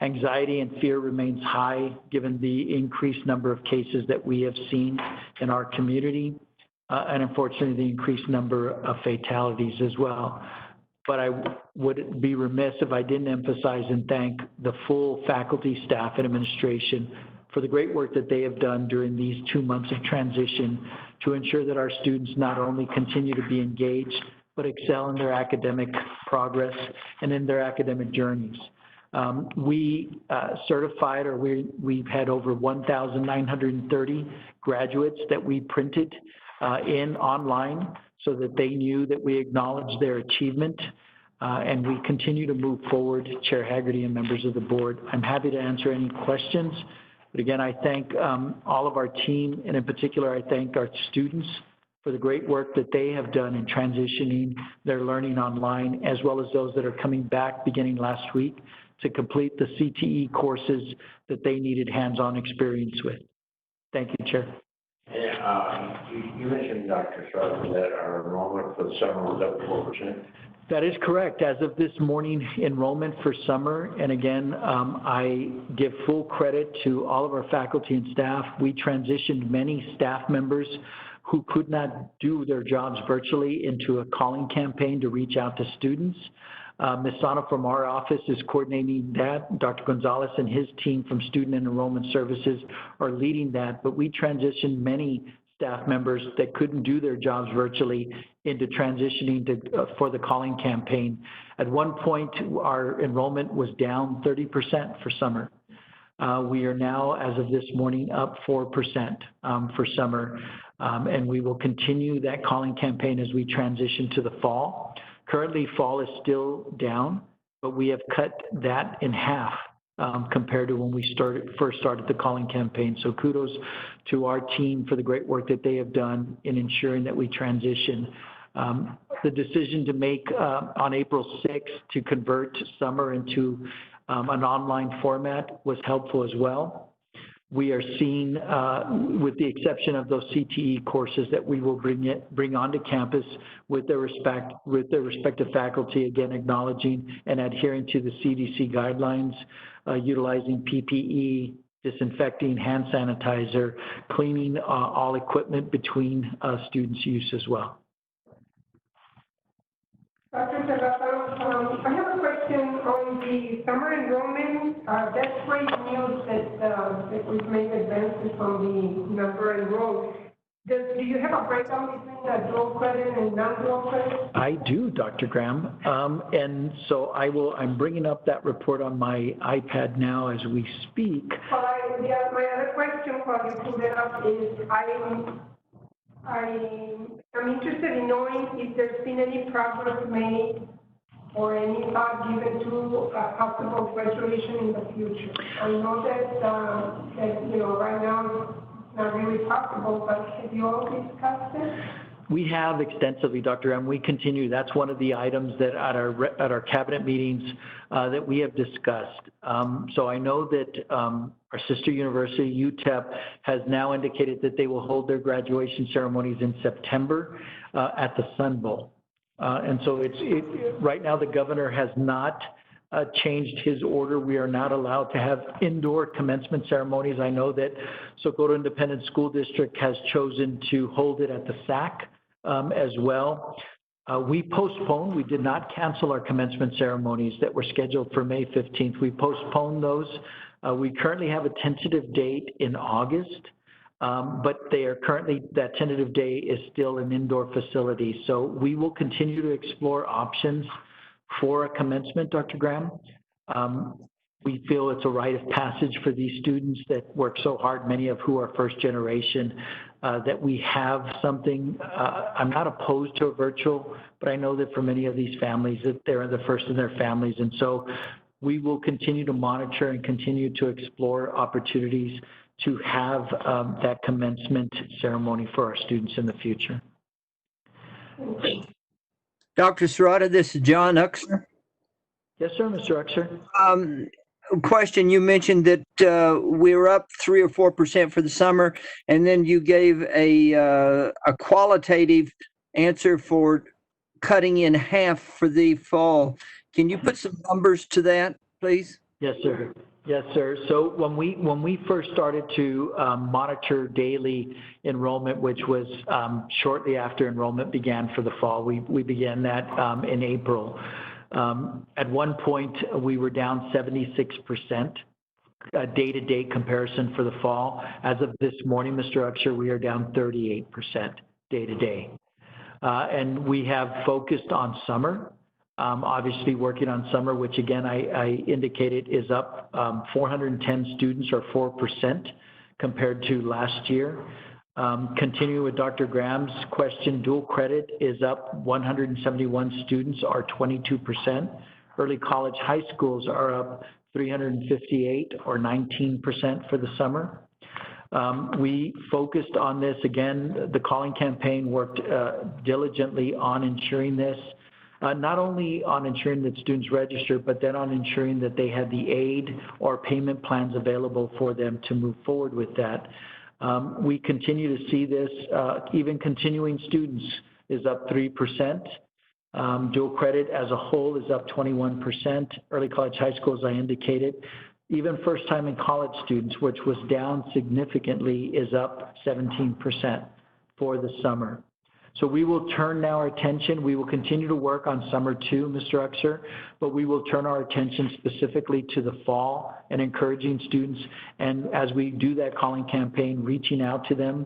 [SPEAKER 5] Anxiety and fear remains high given the increased number of cases that we have seen in our community, and unfortunately the increased number of fatalities as well. But I would be remiss if I didn't emphasize and thank the full faculty, staff, and administration for the great work that they have done during these 2 months of transition to ensure that our students not only continue to be engaged, but excel in their academic progress and in their academic journeys. We certified, or we've had over 1,930 graduates that we printed in online so that they knew that we acknowledged their achievement. And we continue to move forward, Chair Haggerty and members of the board. I'm happy to answer any questions. But again, I thank all of our team, and in particular, I thank our students for the great work that they have done in transitioning their learning online, as well as those that are coming back beginning last week to complete the CTE courses that they needed hands-on experience with. Thank you, Chair.
[SPEAKER 1] You mentioned, Dr. Sarver, that our enrollment for the summer was up 4%.
[SPEAKER 5] That is correct. As of this morning, enrollment for summer, and again, I give full credit to all of our faculty and staff. We transitioned many staff members who could not do their jobs virtually into a calling campaign to reach out to students. Ms. Sana from our office is coordinating that. Dr. Gonzalez and his team from Student and Enrollment Services are leading that, but we transitioned many staff members that couldn't do their jobs virtually into transitioning to, for the calling campaign. At one point, our enrollment was down 30% for summer. We are now, as of this morning, up 4% for summer, and we will continue that calling campaign as we transition to the fall. Currently, fall is still down, but we have cut that in half compared to when we first started the calling campaign. So kudos to our team for the great work that they have done in ensuring that we transition. The decision to make on April 6th to convert summer into an online format was helpful as well. We are seeing, with the exception of those CTE courses, that we will bring onto campus with their respective faculty, again acknowledging and adhering to the CDC guidelines, utilizing PPE, disinfecting, hand sanitizer, cleaning all equipment between students' use as well.
[SPEAKER 6] Dr. Serrato, I have a question on the summer enrollment. That's great news that we've made advances on the number enrolled. Do you have a breakdown between the dual credit and non-dual credit?
[SPEAKER 5] I do, Dr. Graham. And so I'm bringing up that report on my iPad now as we speak.
[SPEAKER 6] Well, my other question while you pull it up is I'm interested in knowing if there's been any progress made or any thought given to possible graduation in the future. I know that right now it's not really possible, but have you all discussed it?
[SPEAKER 5] We have extensively, Dr. M. We continue. That's one of the items that at our cabinet meetings that we have discussed. So I know that our sister university, UTEP, has now indicated that they will hold their graduation ceremonies in September at the Sun Bowl. And so right now the governor has not changed his order. We are not allowed to have indoor commencement ceremonies. I know that Socorro Independent School District has chosen to hold it at the SAC as well. We postponed, we did not cancel our commencement ceremonies that were scheduled for May 15th. We postponed those. We currently have a tentative date in August, but that tentative date is still an indoor facility. So we will continue to explore options for a commencement, Dr. Graham. We feel it's a rite of passage for these students that work so hard, many of who are first generation, that we have something. I'm not opposed to a virtual, but I know that for many of these families that they're the first in their families. And so we will continue to monitor and continue to explore opportunities to have that commencement ceremony for our students in the future.
[SPEAKER 7] Dr. Serrata, this is John Uxer.
[SPEAKER 5] Yes, sir, Mr. Uxer.
[SPEAKER 7] Question, you mentioned that we were up 3 or 4% for the summer, and then you gave a qualitative answer for cutting in half for the fall. Can you put some numbers to that, please?
[SPEAKER 5] Yes, sir. Yes, sir. So when we first started to monitor daily enrollment, which was shortly after enrollment began for the fall, we began that in April. At one point, we were down 76% day-to-day comparison for the fall. As of this morning, Mr. Uxer, we are down 38% day-to-day. And we have focused on summer. Obviously working on summer, which again, I indicated is up 410 students or 4% compared to last year. Continuing with Dr. Graham's question, dual credit is up 171 students or 22%. Early college high schools are up 358 or 19% for the summer. We focused on this again. The calling campaign worked diligently on ensuring this. Not only on ensuring that students register, but then on ensuring that they had the aid or payment plans available for them to move forward with that. We continue to see this, even continuing students is up 3%. Dual credit as a whole is up 21%. Early college high school, as I indicated. Even first time in college students, which was down significantly, is up 17% for the summer. So we will turn now our attention. We will continue to work on summer too, Mr. Uxer, but we will turn our attention specifically to the fall and encouraging students. And as we do that calling campaign, reaching out to them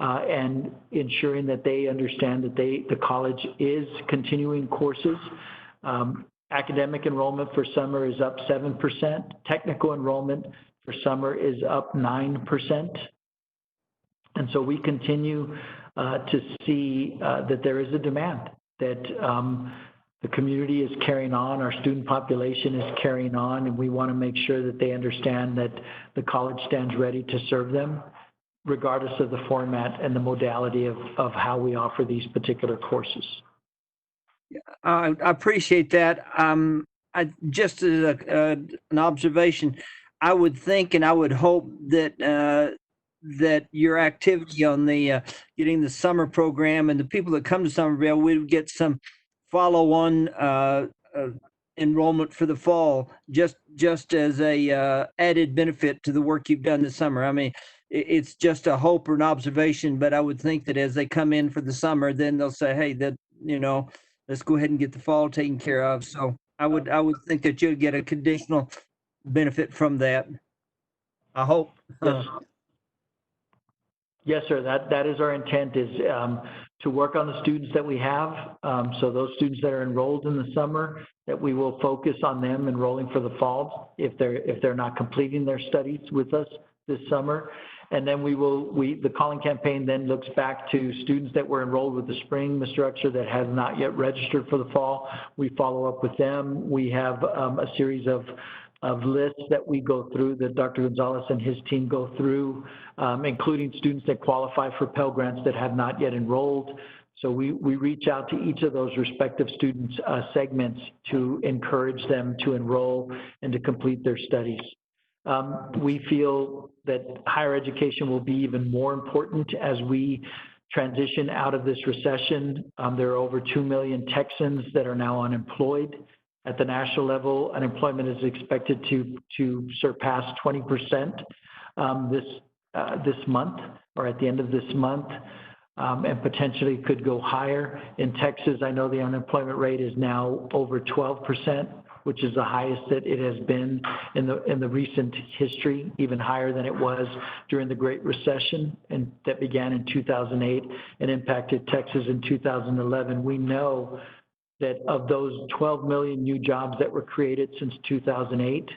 [SPEAKER 5] and ensuring that they understand that the college is continuing courses. Academic enrollment for summer is up 7%. Technical enrollment for summer is up 9%. And so we continue to see that there is a demand, that the community is carrying on, our student population is carrying on, and we want to make sure that they understand that the college stands ready to serve them, regardless of the format and the modality of how we offer these particular courses.
[SPEAKER 7] I appreciate that. Just as an observation, I would think and I would hope that that your activity on the getting the summer program and the people that come to Somerville, we would get some follow-on enrollment for the fall, just as a added benefit to the work you've done this summer. I mean, it's just a hope or an observation, but I would think that as they come in for the summer, then they'll say, hey, that, you know, let's go ahead and get the fall taken care of. So I would think that you'd get a conditional benefit from that. I hope.
[SPEAKER 5] Yes. Yes, sir. That is our intent, is to work on the students that we have. So those students that are enrolled in the summer, that we will focus on them enrolling for the fall if they're not completing their studies with us this summer. And then the calling campaign then looks back to students that were enrolled with the spring, Mr. Uxer, that have not yet registered for the fall. We follow up with them. We have a series of lists that we go through, that Dr. Gonzalez and his team go through, including students that qualify for Pell Grants that have not yet enrolled. So we reach out to each of those respective students' segments to encourage them to enroll and to complete their studies. We feel that higher education will be even more important as we transition out of this recession. There are over 2 million Texans that are now unemployed. At the national level, unemployment is expected to surpass 20% this month, or at the end of this month, and potentially could go higher. In Texas, I know the unemployment rate is now over 12%, which is the highest that it has been in the recent history, even higher than it was during the Great Recession, and that began in 2008 and impacted Texas in 2011. We know that of those 12 million new jobs that were created since 2008,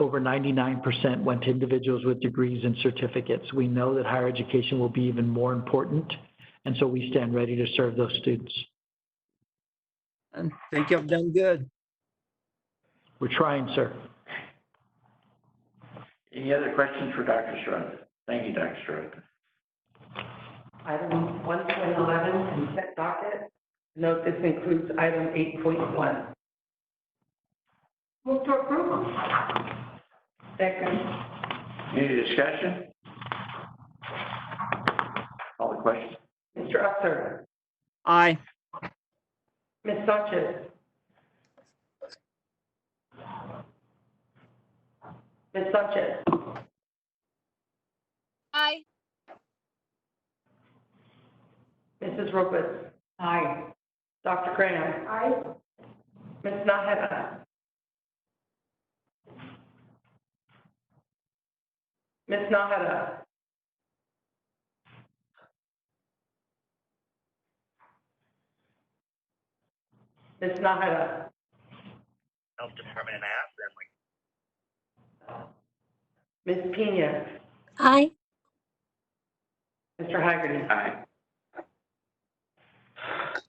[SPEAKER 5] over 99% went to individuals with degrees and certificates. We know that higher education will be even more important, and so we stand ready to serve those students.
[SPEAKER 7] I think you've done good.
[SPEAKER 5] We're trying, sir.
[SPEAKER 1] Any other questions for Dr. Strode? Thank you, Dr. Strode.
[SPEAKER 2] Item 1.11, consent docket. Note this includes item 8.1.
[SPEAKER 6] Move to approve.
[SPEAKER 2] Second.
[SPEAKER 1] Any discussion? Call the question.
[SPEAKER 2] Mr. Usser.
[SPEAKER 7] Aye.
[SPEAKER 2] Ms. Sanchez. Ms. Sanchez.
[SPEAKER 4] Aye.
[SPEAKER 2] Mrs. Lopez. Aye. Dr. Graham.
[SPEAKER 6] Aye.
[SPEAKER 2] Ms. Nahara. Ms. Nahara. Ms. Nahara.
[SPEAKER 8] Health Department and ask them,
[SPEAKER 2] Ms. Pena.
[SPEAKER 9] Aye.
[SPEAKER 2] Mr. Haggerty.
[SPEAKER 1] Aye.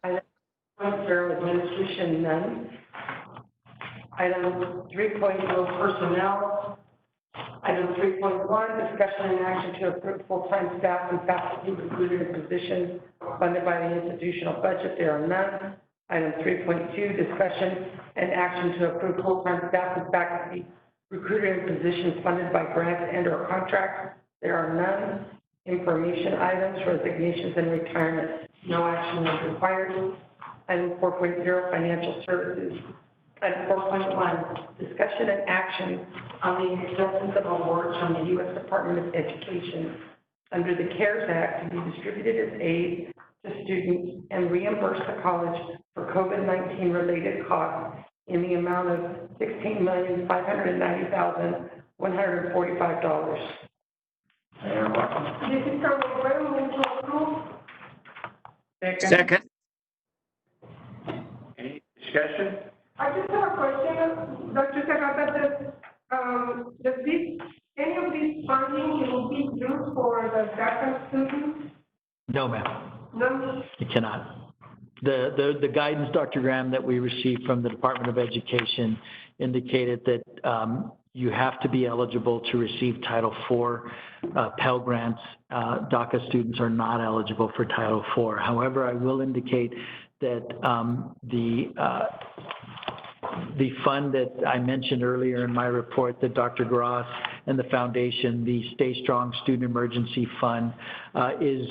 [SPEAKER 2] Item 1.0, administration, none. Item 3.0, personnel. Item 3.1, discussion and action to approve full-time staff and faculty recruited in positions funded by the institutional budget. There are none. Item 3.2, discussion and action to approve full-time staff and faculty recruited in positions funded by grants and/or contracts. There are none. Information items, resignations and retirement. No action is required. Item 4.0, financial services. Item 4.1, discussion and action on the acceptance of awards from the U.S. Department of Education under the CARES Act to be distributed as aid to students and reimburse the college for COVID-19 related costs in the amount of $16,590,145.
[SPEAKER 6] This is Carmen, move to approve.
[SPEAKER 3] Second.
[SPEAKER 1] Any discussion?
[SPEAKER 6] I just have a question, Dr. Sagata, does any of these funding will be used for the DACA students?
[SPEAKER 5] No, ma'am.
[SPEAKER 6] No?
[SPEAKER 5] It cannot. The guidance, Dr. Graham, that we received from the Department of Education indicated that you have to be eligible to receive Title IV Pell Grants. DACA students are not eligible for Title IV. However, I will indicate that the fund that I mentioned earlier in my report that Dr. Gross and the foundation, the Stay Strong Student Emergency Fund, is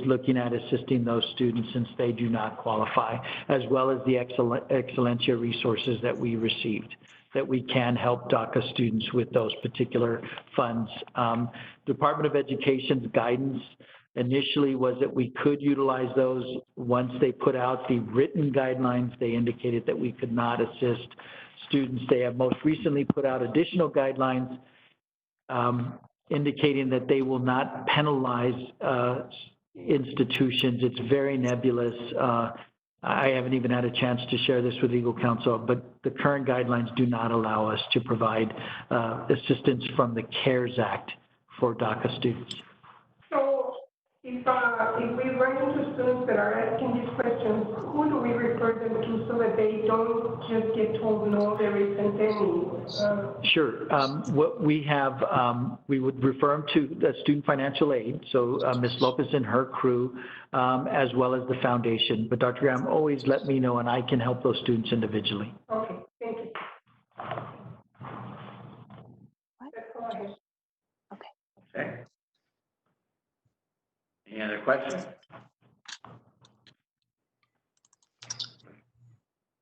[SPEAKER 5] looking at assisting those students since they do not qualify, as well as the Excellencia resources that we received, that we can help DACA students with those particular funds. Department of Education's guidance initially was that we could utilize those. Once they put out the written guidelines, they indicated that we could not assist students. They have most recently put out additional guidelines indicating that they will not penalize institutions. It's very nebulous. I haven't even had a chance to share this with legal counsel, but the current guidelines do not allow us to provide assistance from the CARES Act for DACA students.
[SPEAKER 6] So if we run into students that are asking these questions, who do we refer them to so that they don't just get told no, there isn't any?
[SPEAKER 5] Sure. What we have, we would refer them to the Student Financial Aid, so Ms. Lopez and her crew, as well as the foundation. But Dr. Graham, always let me know and I can help those students individually.
[SPEAKER 6] Okay, thank you. That's all I have.
[SPEAKER 1] Okay. Any other questions?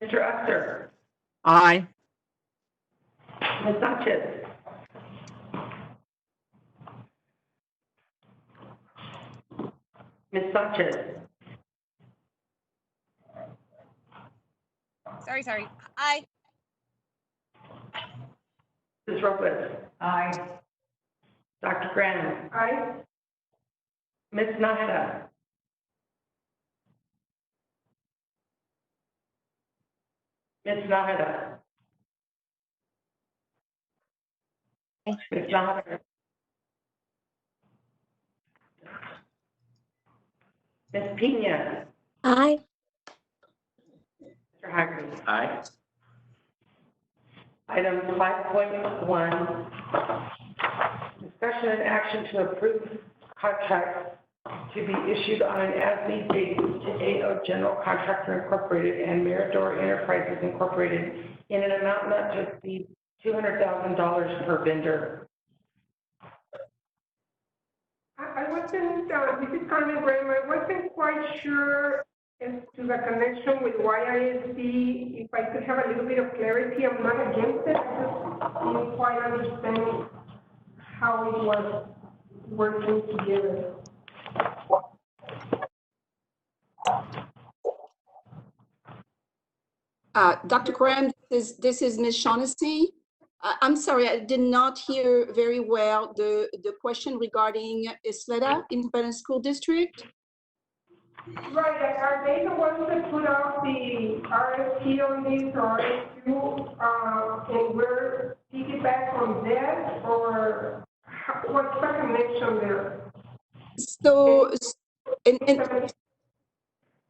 [SPEAKER 2] Mr. Usser.
[SPEAKER 7] Aye.
[SPEAKER 2] Ms. Sanchez. Ms. Sanchez.
[SPEAKER 4] Sorry. Aye.
[SPEAKER 2] Ms. Lopez. Aye. Dr. Graham.
[SPEAKER 6] Aye.
[SPEAKER 2] Ms. Nahara. Ms. Nahara. Ms. Nahara. Ms. Pena.
[SPEAKER 9] Aye.
[SPEAKER 2] Mr. Haggerty.
[SPEAKER 1] Aye.
[SPEAKER 2] Item 5.1, discussion and action to approve contracts to be issued on an as-need basis to AO General Contractor Incorporated and Mirador Enterprises Incorporated in an amount not to exceed $200,000 per vendor.
[SPEAKER 6] I wasn't, this is Carmen Graham, I wasn't quite sure as to the connection with YISD. If I could have a little bit of clarity, I'm not against it, I just didn't quite understand how it was working together.
[SPEAKER 9] Dr. Graham, this is Ms. Shaughnessy. I'm sorry, I did not hear very well the question regarding Isleta Independent School District.
[SPEAKER 6] Right, are they the ones that put out the RFP on this or RFQ, and we're piggyback on that, or what's the connection there?
[SPEAKER 9] So, and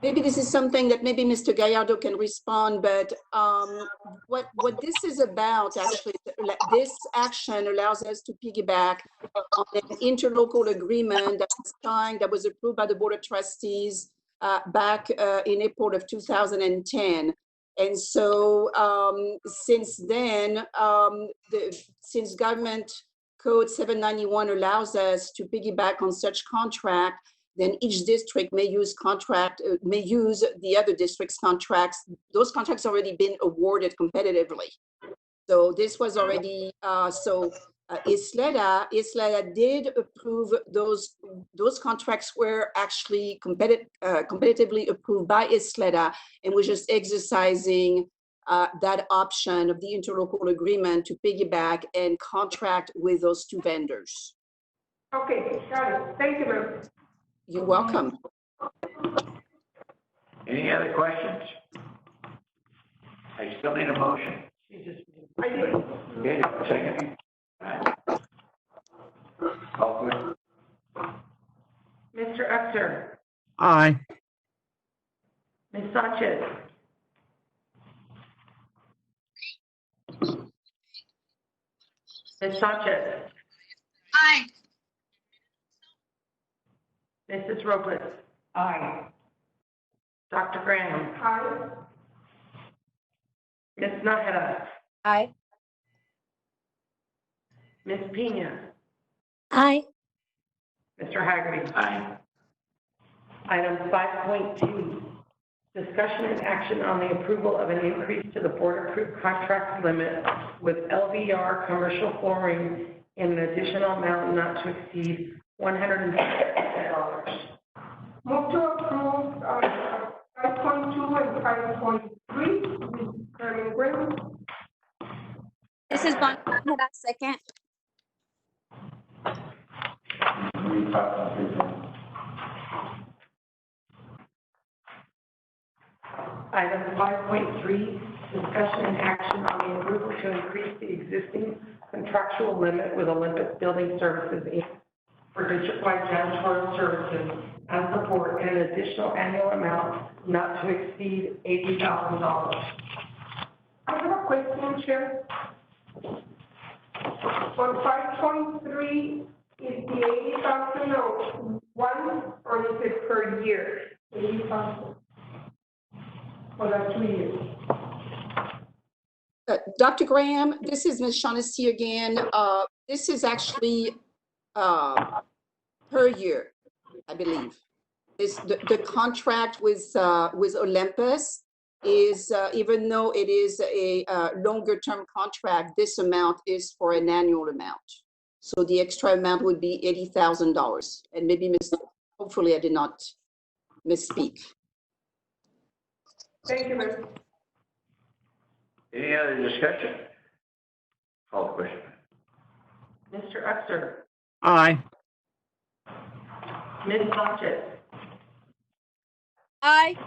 [SPEAKER 9] maybe this is something that maybe Mr. Gallardo can respond, but what this is about, actually, this action allows us to piggyback on an interlocal agreement that was signed, that was approved by the Board of Trustees back in April of 2010. And so since then, since Government Code 791 allows us to piggyback on such contract, then each district may use the other district's contracts. Those contracts already been awarded competitively. So this was already, Isleta did approve those contracts were actually competitively approved by Isleta, and we're just exercising that option of the interlocal agreement to piggyback and contract with those two vendors.
[SPEAKER 6] Okay, got it. Thank you, ma'am.
[SPEAKER 9] You're welcome.
[SPEAKER 1] Any other questions? I still need a motion. Okay, second. All right. Call for it.
[SPEAKER 2] Mr. Epster,
[SPEAKER 7] Aye.
[SPEAKER 2] Ms. Sanchez, Ms. Sanchez.
[SPEAKER 3] Aye.
[SPEAKER 2] Mrs. Robles. Aye. Dr. Graham.
[SPEAKER 6] Aye.
[SPEAKER 2] Ms. Nájera.
[SPEAKER 4] Aye.
[SPEAKER 2] Ms. Pena.
[SPEAKER 4] Aye.
[SPEAKER 2] Mr. Haggerty.
[SPEAKER 1] Aye.
[SPEAKER 2] Item 5.2, discussion and action on the approval of an increase to the board-approved contract limit with LVR Commercial Flooring in an additional amount not to exceed $150.
[SPEAKER 6] Move to approve 5.2 and 5.3. This is Carmen Graham.
[SPEAKER 4] This is Von Nájera, second.
[SPEAKER 2] Item 5.3, discussion and action on the approval to increase the existing contractual limit with Olympus Building Services, Inc. for district-wide janitorial services and support in an additional annual amount not to exceed $80,000.
[SPEAKER 6] I have a question, Chair. On 5.3, is the 80,000 one, or is it per year? 80,000 for the 2 years.
[SPEAKER 9] Dr. Graham, this is Ms. Shaughnessy again. This is actually per year, I believe. The contract with Olympus is, even though it is a longer term contract, this amount is for an annual amount. So the extra amount would be $80,000. And maybe, hopefully I did not misspeak.
[SPEAKER 6] Thank you, ma'am.
[SPEAKER 1] Any other discussion? Call the question.
[SPEAKER 2] Mr. Epster,
[SPEAKER 7] Aye.
[SPEAKER 2] Ms. Sanchez,
[SPEAKER 4] Aye.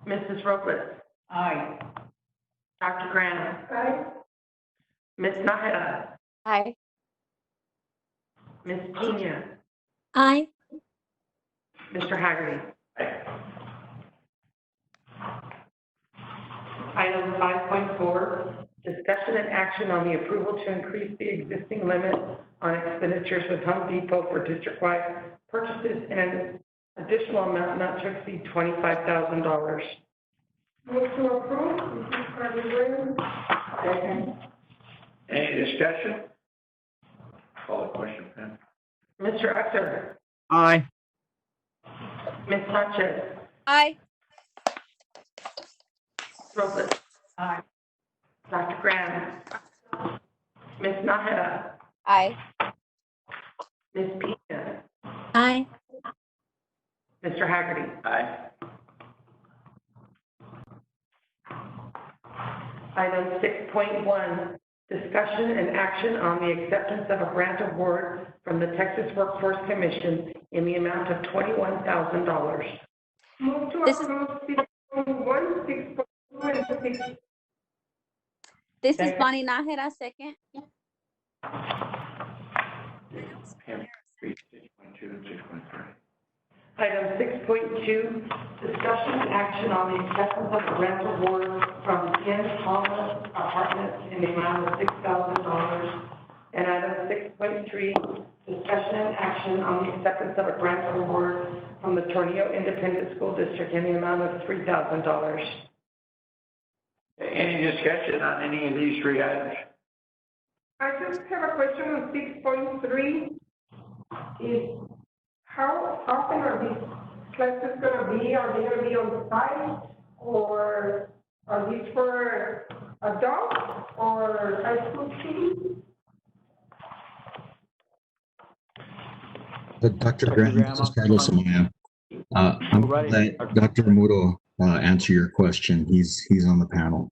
[SPEAKER 2] Mrs. Robles. Aye. Dr. Graham.
[SPEAKER 6] Aye.
[SPEAKER 2] Ms. Nájera.
[SPEAKER 4] Aye.
[SPEAKER 2] Ms. Pena.
[SPEAKER 4] Aye.
[SPEAKER 2] Mr. Haggerty. Item 5.4, discussion and action on the approval to increase the existing limit on expenditures with Home Depot for district-wide purchases in an additional amount not to exceed $25,000.
[SPEAKER 6] Move to approve. Mrs. Carly Williams.
[SPEAKER 2] Second.
[SPEAKER 1] Any discussion? Call the question, Pam.
[SPEAKER 2] Mr. Utter,
[SPEAKER 7] Aye.
[SPEAKER 2] Ms. Sanchez,
[SPEAKER 4] Aye.
[SPEAKER 2] Robles. Aye. Dr. Graham. Ms. Nahara,
[SPEAKER 4] Aye.
[SPEAKER 2] Ms. Pina,
[SPEAKER 4] Aye.
[SPEAKER 2] Mr. Haggerty.
[SPEAKER 1] Aye.
[SPEAKER 2] Item 6.1, discussion and action on the acceptance of a grant award from the Texas Workforce Commission in the amount of $21,000.
[SPEAKER 6] Move to
[SPEAKER 4] This is-
[SPEAKER 6] approve 6.1, 6.2, and 6.
[SPEAKER 4] This is
[SPEAKER 2] Second.
[SPEAKER 4] Bonnie Nájera, second.
[SPEAKER 1] Pam, 6.2 and 6.3.
[SPEAKER 2] Item 6.2, discussion and action on the acceptance of a grant award from Ken Thomas Apartments in the amount of $6,000. And item 6.3, discussion and action on the acceptance of a grant award from the Tornillo Independent School District in the amount of $3,000.
[SPEAKER 1] Any discussion on any of these three items?
[SPEAKER 6] I just have a question on 6.3. Is how often are these classes gonna be? Are they gonna be on site, or are these for adults or high school students?
[SPEAKER 5] Dr.
[SPEAKER 10] Dr. Graham,
[SPEAKER 5] Graham,
[SPEAKER 10] this is Carlos Amaya. I'm
[SPEAKER 5] Go right
[SPEAKER 10] going
[SPEAKER 5] ahead,
[SPEAKER 10] to let Dr. Muro answer your question. He's on the panel.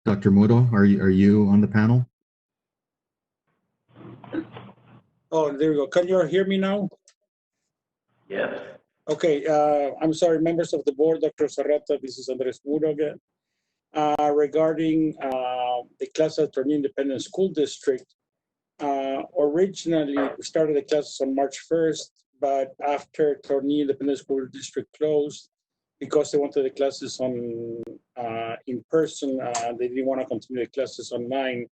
[SPEAKER 10] Dr. Muro, are you on the panel?
[SPEAKER 3] Oh, there we go. Can you hear me now?
[SPEAKER 1] Yes.
[SPEAKER 3] Okay, I'm sorry, members of the board, Dr. Serrata, this is Andres Muro again. Regarding the class at Tornillo Independent School District, originally we started the classes on March 1st, but after Tornillo Independent School District closed, because they wanted the classes on in person, they didn't want to continue the classes online.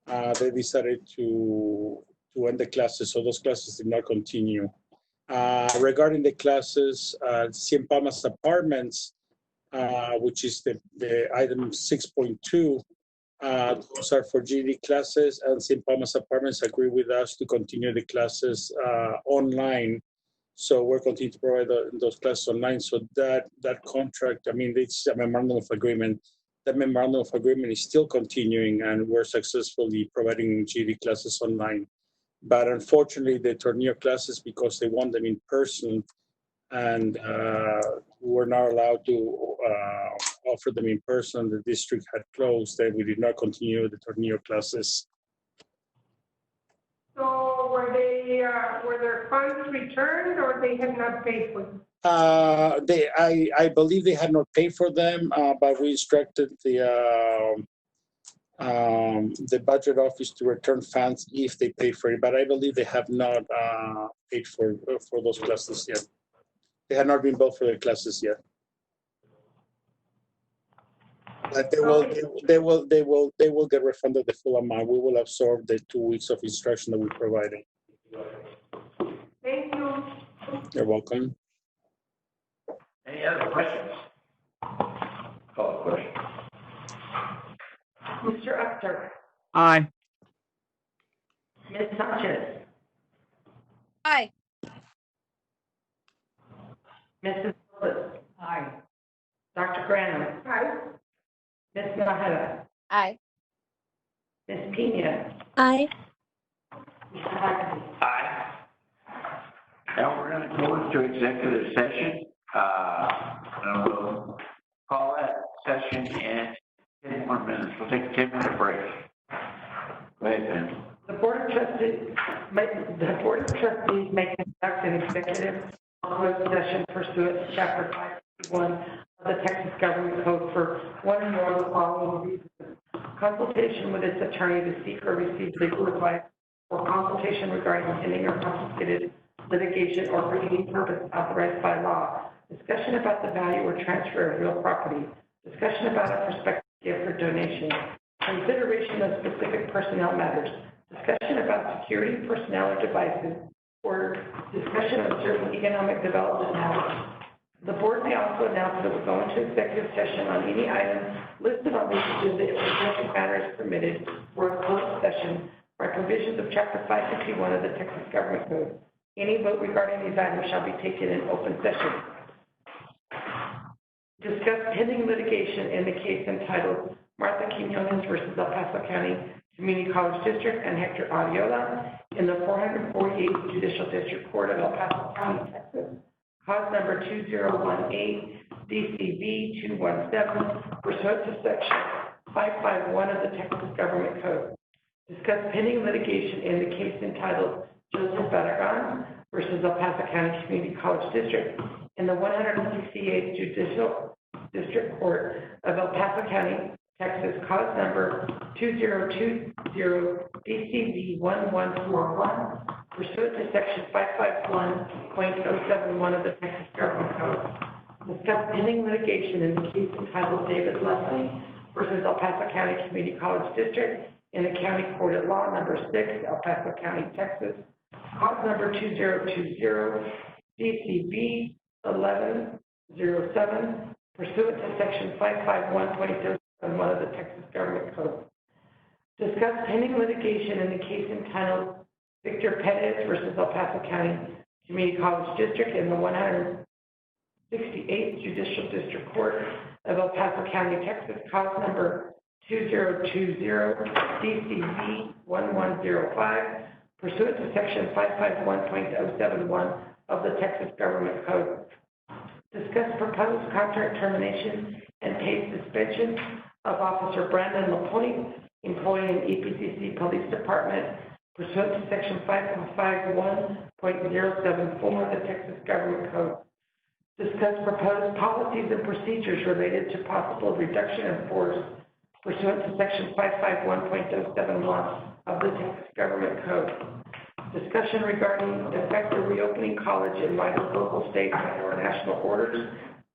[SPEAKER 3] They decided to end the classes, so those classes did not continue. Regarding the classes, Cien Palmas Apartments, which is the item 6.2, those are for GED classes, and Cien Palmas Apartments agree with us to continue the classes online. So we're continuing to provide those classes online. So that contract, I mean, it's a memorandum of agreement. That memorandum of agreement is still continuing, and we're successfully providing GED classes online. But unfortunately, the Tornillo classes, because they want them in person, and we're not allowed to offer them in person, the district had closed, and we did not continue the Tornillo classes.
[SPEAKER 6] So were their funds returned, or they had not paid for them?
[SPEAKER 3] I believe they had not paid for them, but we instructed the budget office to return funds if they pay for it. But I believe they have not paid for those classes yet. They have not been billed for their classes yet. But they will get refunded the full amount. We will absorb the 2 weeks of instruction that we provided.
[SPEAKER 6] Thank you.
[SPEAKER 3] You're welcome.
[SPEAKER 1] Any other questions? Call the question.
[SPEAKER 2] Mr. Utter,
[SPEAKER 7] Aye.
[SPEAKER 2] Ms. Sanchez,
[SPEAKER 4] Aye.
[SPEAKER 2] Mrs. Robles. Aye. Dr. Graham.
[SPEAKER 6] Aye.
[SPEAKER 2] Ms. Nahara,
[SPEAKER 4] Aye.
[SPEAKER 2] Ms. Pina,
[SPEAKER 4] Aye.
[SPEAKER 2] Mr. Haggerty.
[SPEAKER 1] Aye. Now we're going to go into executive session. And we'll call that session in 10 more minutes. We'll take a 10-minute break. Go ahead, Ben.
[SPEAKER 2] The Board of Trustees may conduct an executive closed session Chapter 551 of the Texas Government Code for one or more of the following reasons: consultation with its attorney to seek or receive legal advice, or consultation regarding pending or contemplated litigation or for any purpose authorized by law, discussion about the value or transfer of real property, discussion about a prospective gift or donation, consideration of specific personnel matters, discussion about security personnel or devices, or discussion of certain economic development matters. The board may also announce that it will go into executive session on any item listed on the agenda if the subject matter is permitted for a closed session by provisions of Chapter 551 of the Texas Government Code. Any vote regarding these items shall be taken in open session. Discuss pending litigation in the case entitled Martha Quinones versus El Paso County Community College District and Hector Ariola in the 448th Judicial District Court of El Paso County, Texas. Cause number 2018 DCV 217 pursuant to section 551 of the Texas Government Code. Discuss pending litigation in the case entitled Joseph Barragan versus El Paso County Community College District in the 168th Judicial District Court of El Paso County, Texas, cause number 2020 DCV 1141 pursuant to section 551.071 of the Texas Government Code. Discuss pending litigation in the case entitled David Leslie versus El Paso County Community College District in the County Court at Law number 6, El Paso County, Texas, cause number 2020 DCV 1107 pursuant to section 551.071 of the Texas Government Code. Discuss pending litigation in the case entitled Victor Perez versus El Paso County Community College District in the 168th Judicial District Court of El Paso County, Texas, cause number 2020 DCV 1105 pursuant to section 551.071 of the Texas Government Code. Discuss proposed contract termination and paid suspension of Officer Brandon LaPointe, employee in EPCC Police Department, pursuant to section 551.074 of the Texas Government Code. Discuss proposed policies and procedures related to possible reduction in force, pursuant to section 551.071 of the Texas Government Code. Discussion regarding effective reopening college in light of local, state, and/or national orders,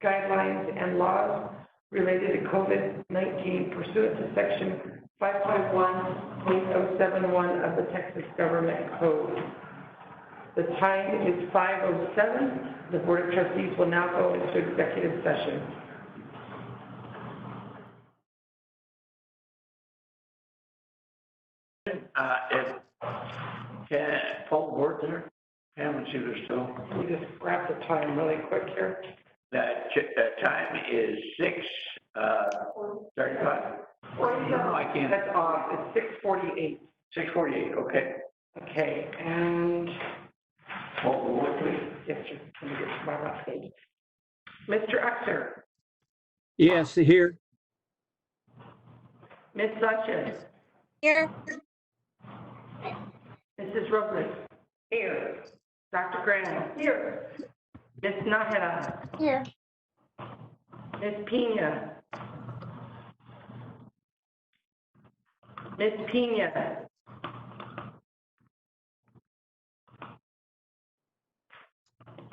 [SPEAKER 2] guidelines, and laws related to COVID-19 pursuant to section 551.071 of the Texas Government Code. The time is 5:07. The Board of Trustees will now go into executive session.
[SPEAKER 1] Can Paul work there? Haven't seen her still.
[SPEAKER 2] Let me just grab the time really quick here.
[SPEAKER 1] The time is 6:35. No, I can't.
[SPEAKER 2] That's off. It's 6:48.
[SPEAKER 1] 6:48, okay.
[SPEAKER 2] Okay, and
[SPEAKER 1] What, please?
[SPEAKER 2] yes, sir. Let me get to my last page. Mr. Uxer,
[SPEAKER 7] Yes, here.
[SPEAKER 2] Ms. Sanchez,
[SPEAKER 4] Here.
[SPEAKER 2] Mrs. Robles. Here. Dr. Graham. Here. Ms. Nájera.
[SPEAKER 4] Here.
[SPEAKER 2] Ms. Pena. Ms. Pena.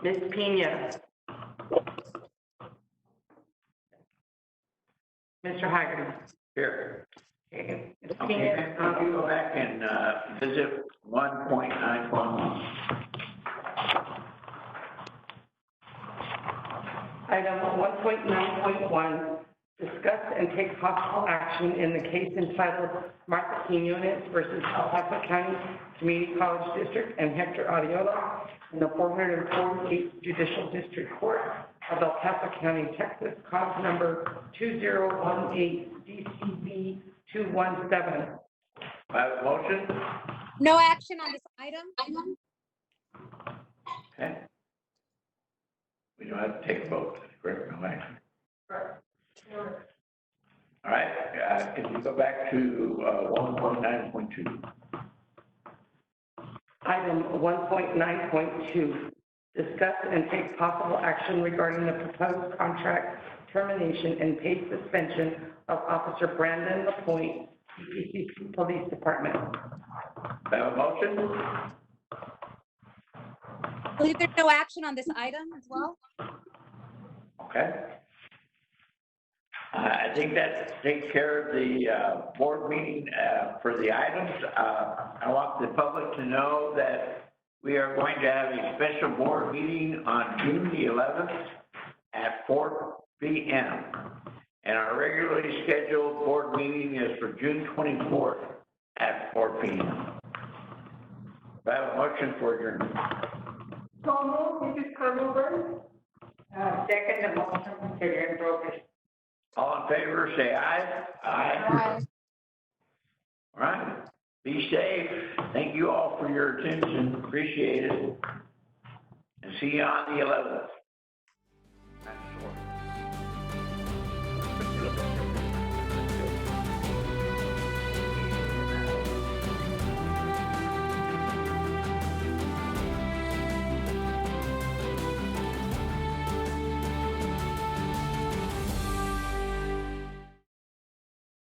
[SPEAKER 2] Ms. Pena. Mr. Haggerty.
[SPEAKER 1] Here.
[SPEAKER 2] Okay. Ms.
[SPEAKER 1] Okay,
[SPEAKER 2] Pena.
[SPEAKER 1] can you go back and visit 1.911?
[SPEAKER 2] Item 1.9.1, discuss and take possible action in the case entitled Martha Quinones versus El Paso County Community College District and Hector Ariola in the 448th Judicial District Court of El Paso County, Texas, cause number 2018 DCV 217.
[SPEAKER 1] I have a motion?
[SPEAKER 4] No action on this item?
[SPEAKER 1] Okay. We don't have to take a vote, correct? No action. All right, can you go back to 1.9.2?
[SPEAKER 2] Item 1.9.2, discuss and take possible action regarding the proposed contract termination and paid suspension of Officer Brandon LaPointe, EPCC Police Department.
[SPEAKER 1] Have a motion?
[SPEAKER 4] I believe there's no action on this item as well.
[SPEAKER 1] Okay. I think that takes care of the board meeting for the items. I want the public to know that we are going to have a special board meeting on June the 11th at 4 p.m. And our regularly scheduled board meeting is for June 24th at 4 p.m. I have a motion for adjournment.
[SPEAKER 6] So moved, Mrs. Conover.
[SPEAKER 2] Second the motion, Mr. Androcas.
[SPEAKER 1] All in favor, say aye. Aye. All right. Be safe. Thank you all for your attention. Appreciate it. And see you on the 11th.